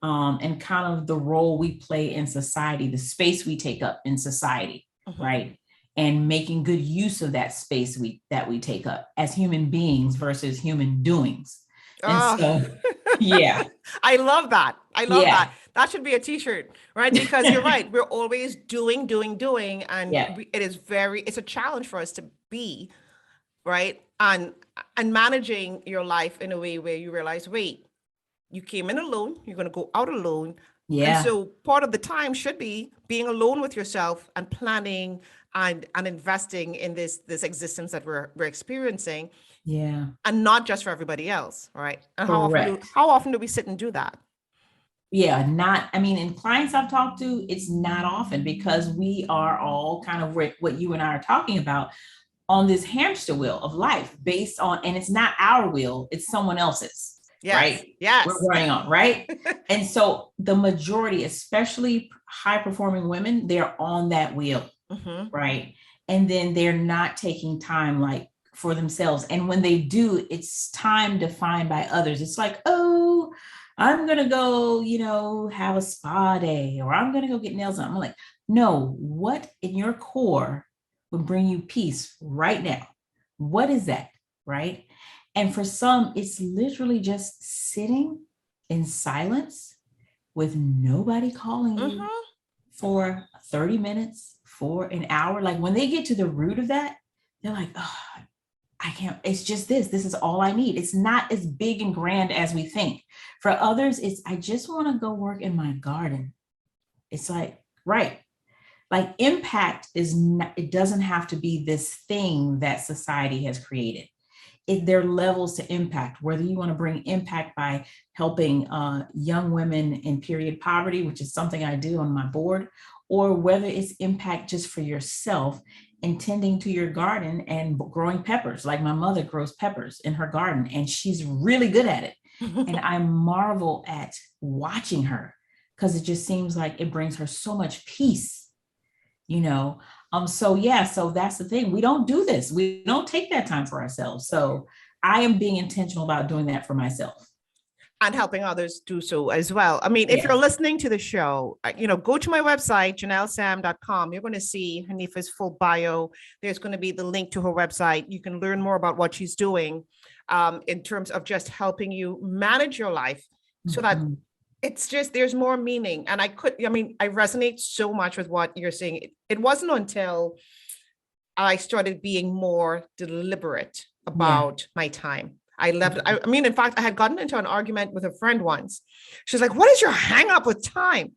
and kind of the role we play in society, the space we take up in society, right? And making good use of that space that we take up as human beings versus human doings. And so, yeah. I love that. I love that. That should be a t-shirt, right? Because you're right. We're always doing. And it's a challenge for us to be, right? And managing your life in a way where you realize, wait, you came in alone, you're going to go out alone. Yeah. And so part of the time should be being alone with yourself and planning and investing in this existence that we're experiencing. Yeah. And not just for everybody else, right? And how often do we sit and do that? Yeah, in clients I've talked to, it's not often, because we are all kind of what you and I are talking about on this hamster wheel of life based on, and it's not our wheel, it's someone else's. Yes. Right? Yes. We're running on, right? And so the majority, especially high performing women, they're on that wheel, right? And then they're not taking time like for themselves. And when they do, it's time defined by others. It's like, oh, I'm going to go, have a spa day, or I'm going to go get nails done. I'm like, no, what in your core would bring you peace right now? What is that? Right? And for some, it's literally just sitting in silence with nobody calling you for 30 minutes, for an hour. Like when they get to the root of that, they're like, oh, I can't, it's just this is all I need. It's not as big and grand as we think. For others, it's, I just want to go work in my garden. It's like, right. Like impact is not, it doesn't have to be this thing that society has created. There are levels to impact, whether you want to bring impact by helping young women in period poverty, which is something I do on my board, or whether it's impact just for yourself and tending to your garden and growing peppers. Like my mother grows peppers in her garden and she's really good at it. And I marvel at watching her because it just seems like it brings her so much peace, So that's the thing. We don't do this. We don't take that time for ourselves. So I am being intentional about doing that for myself. And helping others do so as well. I mean, if you're listening to the show, go to my website, janellesam.com. You're going to see Hanifa's full bio. There's going to be the link to her website. You can learn more about what she's doing in terms of just helping you manage your life so that it's just, there's more meaning. And I resonate so much with what you're saying. It wasn't until I started being more deliberate about my time. I left. In fact, I had gotten into an argument with a friend once. She's like, what is your hang up with time?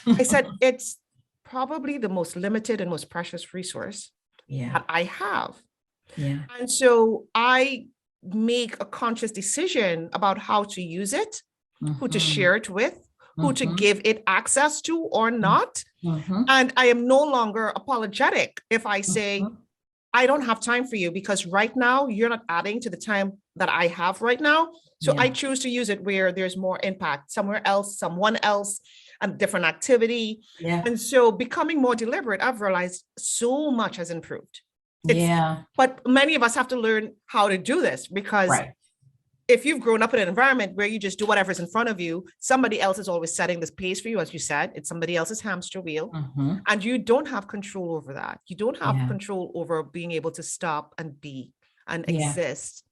I said, it's probably the most limited and most precious resource that I have. Yeah. And so I make a conscious decision about how to use it, who to share it with, who to give it access to or not. And I am no longer apologetic if I say, I don't have time for you because right now you're not adding to the time that I have right now. So I choose to use it where there's more impact somewhere else, someone else, a different activity. Yeah. And so becoming more deliberate, I've realized so much has improved. But many of us have to learn how to do this because if you've grown up in an environment where you just do whatever's in front of you, somebody else is always setting this pace for you. As you said, it's somebody else's hamster wheel and you don't have control over that. You don't have control over being able to stop and be and exist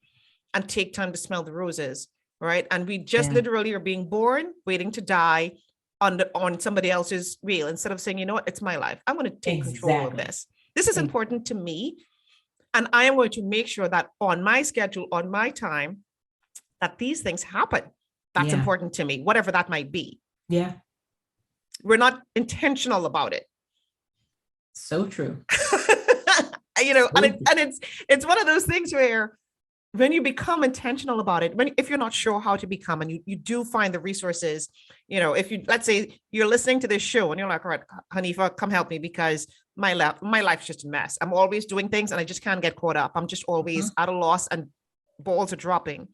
and take time to smell the roses. Right. And we just literally are being born, waiting to die on somebody else's wheel instead of saying, you know what, it's my life. I'm going to take control of this. This is important to me. And I am going to make sure that on my schedule, on my time, that these things happen. That's important to me, whatever that might be. Yeah. We're not intentional about it. So true. It's one of those things where when you become intentional about it, if you're not sure how to become, and you do find the resources, if you, let's say you're listening to this show and you're like, all right, Hanifa, come help me because my life's just a mess. I'm always doing things and I just can't get caught up. I'm just always at a loss and balls are dropping.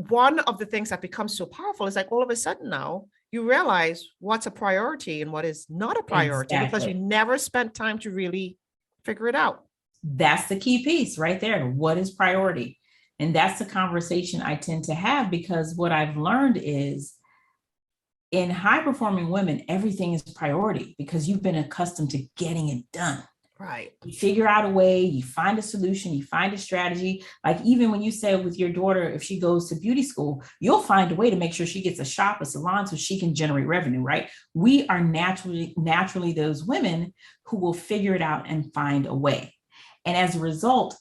One of the things that becomes so powerful is like all of a sudden now you realize what's a priority and what is not a priority because you never spent time to really figure it out. That's the key piece right there. What is priority? And that's the conversation I tend to have, because what I've learned is in high performing women, everything is priority because you've been accustomed to getting it done. Right. You figure out a way, you find a solution, you find a strategy. Like even when you say with your daughter, if she goes to beauty school, you'll find a way to make sure she gets a shop, a salon, so she can generate revenue, right? We are naturally those women who will figure it out and find a way. And as a result,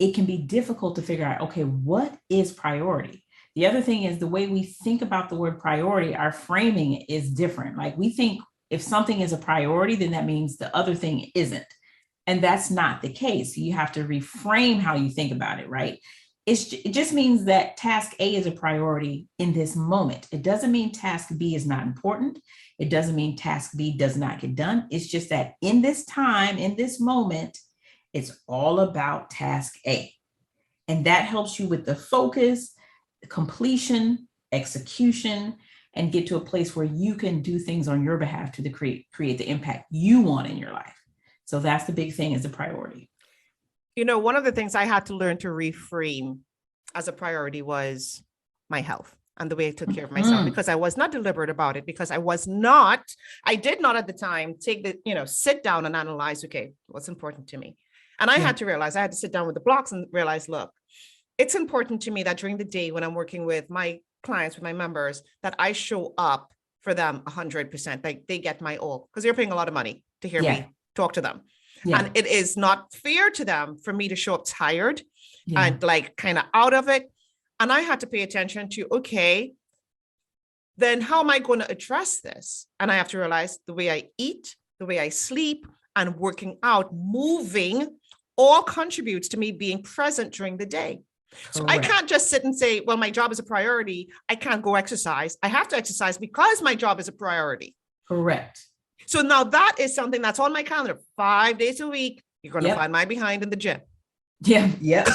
it can be difficult to figure out, okay, what is priority? The other thing is the way we think about the word priority, our framing is different. Like we think if something is a priority, then that means the other thing isn't. And that's not the case. You have to reframe how you think about it, right? It just means that task A is a priority in this moment. It doesn't mean task B is not important. It doesn't mean task B does not get done. It's just that in this time, in this moment, it's all about task A. And that helps you with the focus, completion, execution, and get to a place where you can do things on your behalf to create the impact you want in your life. So that's the big thing, is a priority. One of the things I had to learn to reframe as a priority was my health and the way I took care of myself, because I was not deliberate about it, because I did not at the time sit down and analyze, okay, what's important to me? And I had to realize, I had to sit down with the blocks and realize, look, it's important to me that during the day when I'm working with my clients, with my members, that I show up for them 100%. Like they get my all, because they're paying a lot of money to hear me talk to them. Yeah. And it is not fair to them for me to show up tired and like kind of out of it. And I had to pay attention to, okay, then how am I going to address this? And I have to realize the way I eat, the way I sleep, and working out, moving, all contributes to me being present during the day. So I can't just sit and say, well, my job is a priority. I can't go exercise. I have to exercise because my job is a priority. Correct. So now that is something that's on my calendar 5 days a week. You're going to find my behind in the gym. Yeah. Yeah.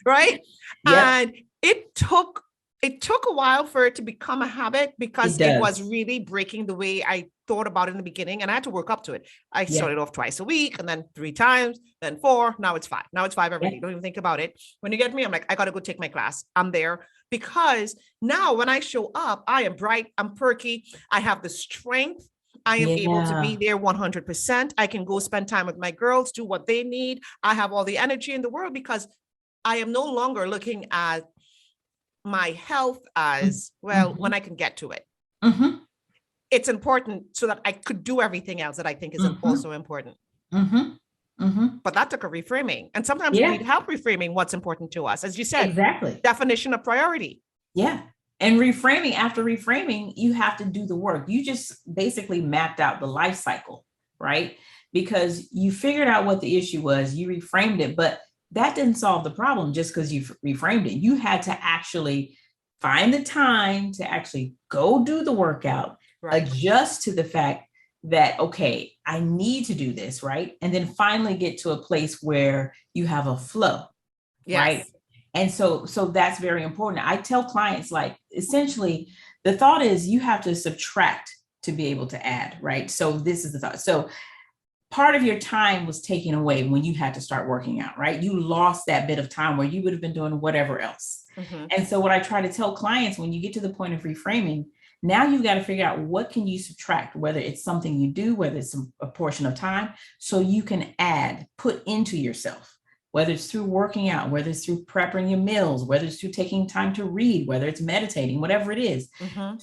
Right. Yep. And it took a while for it to become a habit, because it was really breaking the way I thought about it in the beginning, and I had to work up to it. I started off twice a week, and then 3 times, then 4. Now it's 5. Now it's 5 every day. Don't even think about it. When you get me, I'm like, I got to go take my class. I'm there because now when I show up, I am bright. I'm perky. I have the strength. I am able to be there 100%. I can go spend time with my girls, do what they need. I have all the energy in the world because I am no longer looking at my health as, well, when I can get to it. Mm-hmm. It's important so that I could do everything else that I think is also important. Mm-hmm. Mm-hmm. But that took a reframing. And sometimes we need help reframing what's important to us. As you said, definition of priority. Yeah. And reframing, after reframing, you have to do the work. You just basically mapped out the life cycle, right? Because you figured out what the issue was, you reframed it, but that didn't solve the problem just because you reframed it. You had to actually find the time to actually go do the workout, adjust to the fact that, okay, I need to do this, right? And then finally get to a place where you have a flow, right? And so that's very important. I tell clients, like, essentially, the thought is you have to subtract to be able to add, right? So this is the thought. So part of your time was taken away when you had to start working out, right? You lost that bit of time where you would have been doing whatever else. Mm-hmm. And so what I try to tell clients, when you get to the point of reframing, now you've got to figure out what can you subtract, whether it's something you do, whether it's a portion of time, so you can add, put into yourself, whether it's through working out, whether it's through prepping your meals, whether it's through taking time to read, whether it's meditating, whatever it is,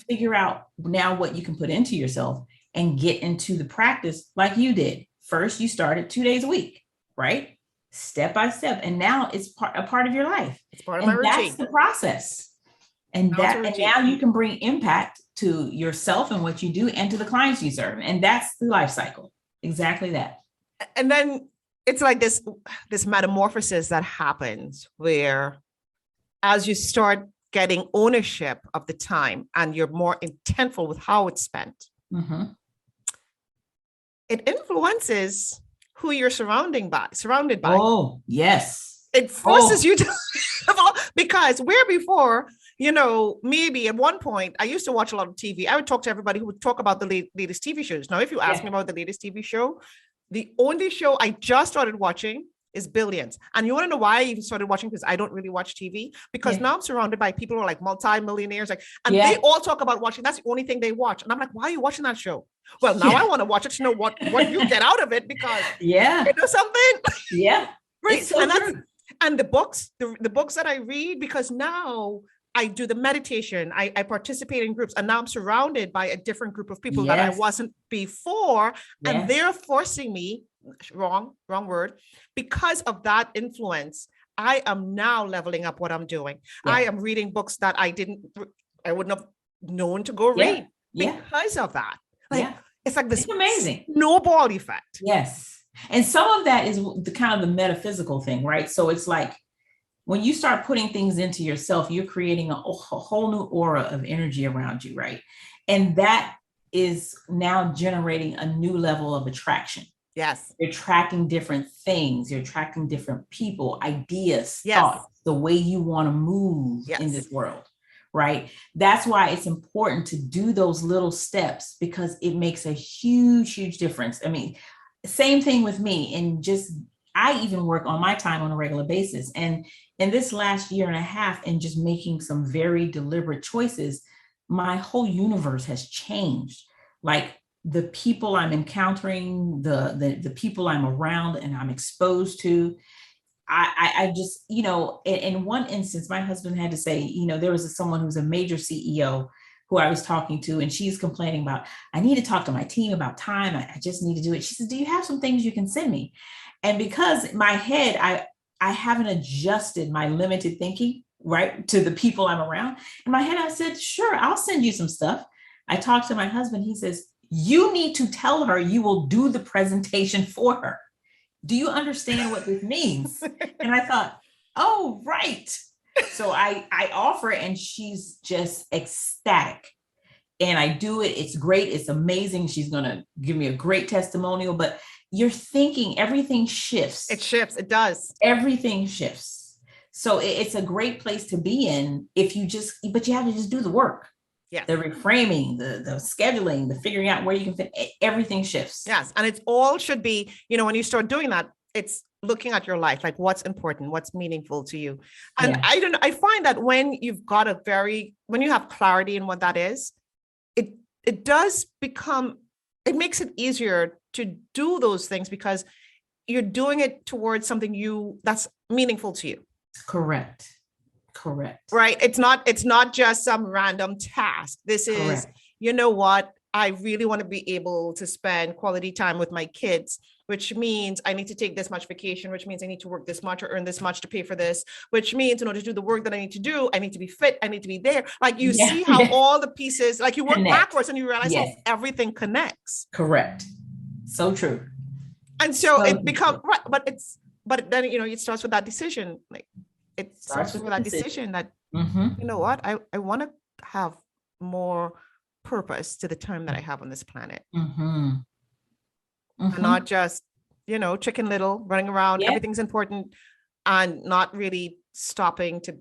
figure out now what you can put into yourself and get into the practice like you did. First, you started 2 days a week, right? Step by step. And now it's a part of your life. It's part of my routine. That's the process. And now you can bring impact to yourself and what you do and to the clients you serve. And that's the life cycle. Exactly that. And then it's like this metamorphosis that happens where as you start getting ownership of the time and you're more intentful with how it's spent, it influences who you're surrounded by. Oh, yes. It forces you to, because where before, maybe at one point, I used to watch a lot of TV. I would talk to everybody who would talk about the latest TV shows. Now, if you ask me about the latest TV show, the only show I just started watching is Billions. And you want to know why I even started watching? Because I don't really watch TV. Because now I'm surrounded by people who are like multi-millionaires, and they all talk about watching. That's the only thing they watch. And I'm like, why are you watching that show? Well, now I want to watch it to know what you get out of it, because you know something. Right. So and the books that I read, because now I do the meditation, I participate in groups, and now I'm surrounded by a different group of people that I wasn't before. And they're forcing me, wrong word, because of that influence, I am now leveling up what I'm doing. I am reading books that I wouldn't have known to go read because of that. It's like this amazing snowball effect. Yes. And some of that is the kind of the metaphysical thing, right? So it's like when you start putting things into yourself, you're creating a whole new aura of energy around you, right? And that is now generating a new level of attraction. Yes. You're tracking different things. You're tracking different people, ideas, thoughts, the way you want to move in this world, right? That's why it's important to do those little steps, because it makes a huge, huge difference. I mean, same thing with me. And I even work on my time on a regular basis. And in this last year and a half, and just making some very deliberate choices, my whole universe has changed. Like the people I'm encountering, the people I'm around and I'm exposed to, I just, in one instance, my husband had to say, there was someone who's a major CEO who I was talking to, and she's complaining about, I need to talk to my team about time. I just need to do it. She says, do you have some things you can send me? And because my head, I haven't adjusted my limited thinking, right, to the people I'm around. In my head, I said, sure, I'll send you some stuff. I talked to my husband. He says, you need to tell her you will do the presentation for her. Do you understand what this means? And I thought, oh, right. So I offer it, and she's just ecstatic. And I do it. It's great. It's amazing. She's going to give me a great testimonial, but you're thinking everything shifts. It shifts. It does. Everything shifts. So it's a great place to be in but you have to just do the work. Yes. The reframing, the scheduling, the figuring out where you can fit, everything shifts. Yes. And it all should be, when you start doing that, it's looking at your life, like what's important, what's meaningful to you. And I find that when you've got when you have clarity in what that is, it does it makes it easier to do those things, because you're doing it towards something that's meaningful to you. Correct. Right. It's not just some random task. This is, what I really want to be able to spend quality time with my kids, which means I need to take this much vacation, which means I need to work this much or earn this much to pay for this, which means in order to do the work that I need to do, I need to be fit. I need to be there. Like you see how all the pieces, like you work backwards and you realize how everything connects. Correct. So true. And so it becomes right. But then, it starts with that decision. Like it starts with that decision that, you know what, I want to have more purpose to the time that I have on this planet. And not just, Chicken Little running around, everything's important, and not really stopping to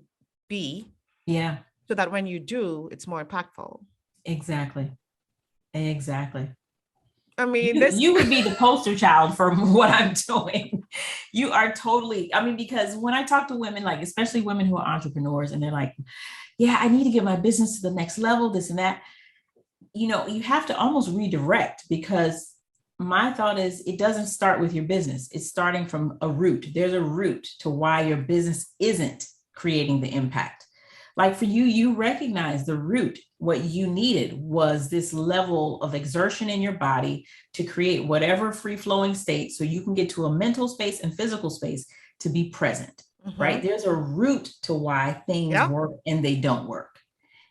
be. Yeah. So that when you do, it's more impactful. Exactly. I mean, you would be the poster child for what I'm doing. You are totally, because when I talk to women, like, especially women who are entrepreneurs, and they're like, yeah, I need to get my business to the next level, this and that. You have to almost redirect, because my thought is it doesn't start with your business. It's starting from a root. There's a root to why your business isn't creating the impact. Like for you, you recognize the root. What you needed was this level of exertion in your body to create whatever free-flowing state so you can get to a mental space and physical space to be present, right? There's a root to why things work and they don't work.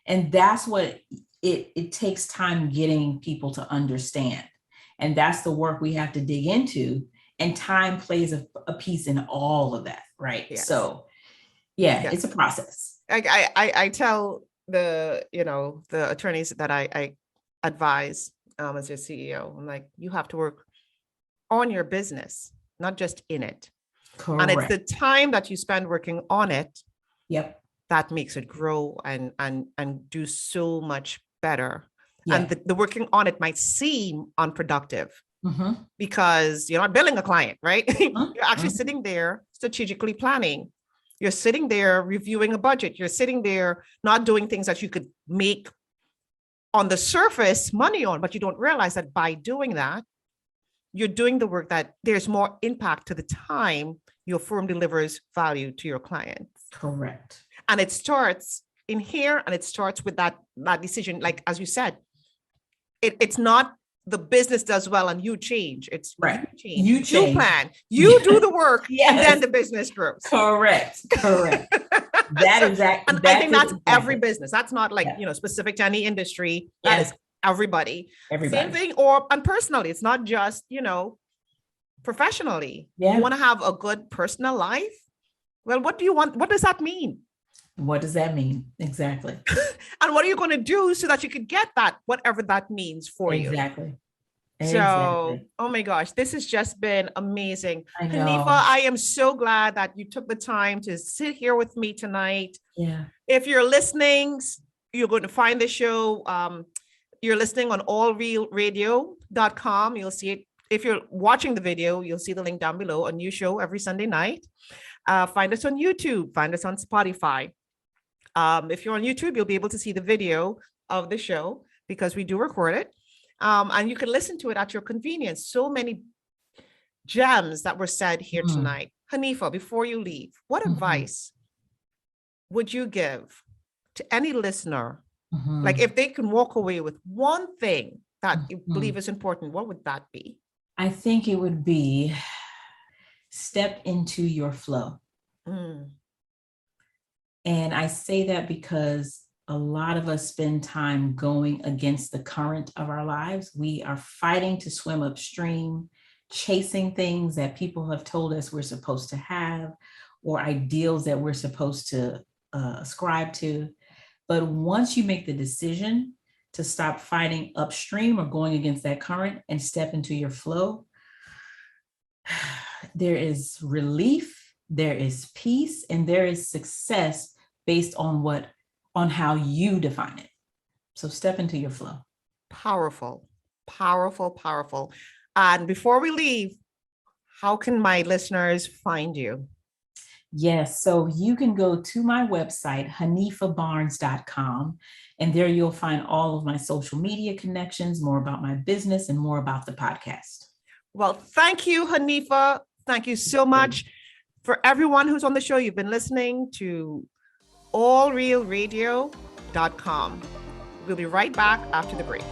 And that's what it takes time getting people to understand. And that's the work we have to dig into. And time plays a piece in all of that, right? Yes. So yeah, Yes. it's a process. I tell the attorneys that I advise as your CEO, I'm like, you have to work on your business, not just in it. Correct. And it's the time that you spend working on it Yep. that makes it grow and do so much better. Yeah. And the working on it might seem unproductive Mm-hmm. because you're not billing a client, right? Mm-hmm. You're actually sitting there strategically planning. You're sitting there reviewing a budget. You're sitting there not doing things that you could make on the surface money on, but you don't realize that by doing that, you're doing the work that there's more impact to the time your firm delivers value to your clients. Correct. And it starts in here, and it starts with that decision. Like, as you said, it's not the business does well and you change. It's right. You change. You plan. You do the work, yes. And then the business grows. Correct. That is that. And I think that's every business. That's not like, specific to any industry. That is everybody. Same thing, and personally, it's not just, professionally. Yeah. You want to have a good personal life? Well, what do you want? What does that mean? What does that mean? Exactly. And what are you going to do so that you could get that, whatever that means for you? Exactly. So, oh my gosh, this has just been amazing. I know. Hanifa, I am so glad that you took the time to sit here with me tonight. Yeah. If you're listening, you're going to find the show. You're listening on allrealradio.com. You'll see it. If you're watching the video, you'll see the link down below. A new show every Sunday night. Find us on YouTube. Find us on Spotify. If you're on YouTube, you'll be able to see the video of the show because we do record it. And you can listen to it at your convenience. So many gems that were said here tonight. Hanifa, before you leave, what advice would you give to any listener? Like, if they can walk away with one thing that you believe is important, what would that be? I think it would be step into your flow. And I say that because a lot of us spend time going against the current of our lives. We are fighting to swim upstream, chasing things that people have told us we're supposed to have, or ideals that we're supposed to ascribe to. But once you make the decision to stop fighting upstream or going against that current and step into your flow, there is relief, there is peace, and there is success based on how you define it. So step into your flow. Powerful, powerful, powerful. And before we leave, how can my listeners find you? Yes, so you can go to my website, hanifabarnes.com, and there you'll find all of my social media connections, more about my business, and more about the podcast. Well, thank you, Hanifa. Thank you so much. For everyone who's on the show, you've been listening to allrealradio.com. We'll be right back after the break.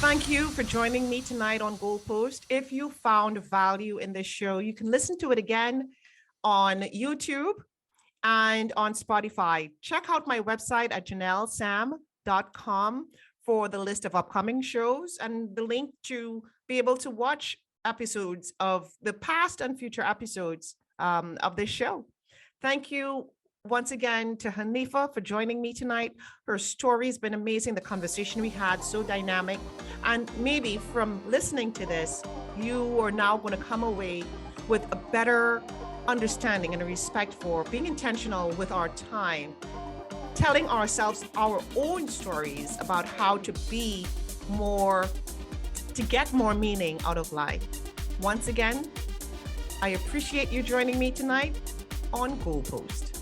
Thank you for joining me tonight on Goalpost. If you found value in this show, you can listen to it again on YouTube and on Spotify. Check out my website at janellesam.com for the list of upcoming shows and the link to be able to watch episodes of the past and future episodes of this show. Thank you once again to Hanifa for joining me tonight. Her story's been amazing. The conversation we had, so dynamic. And maybe from listening to this, you are now going to come away with a better understanding and a respect for being intentional with our time, telling ourselves our own stories about how to be more, to get more meaning out of life. Once again, I appreciate you joining me tonight on Goalpost.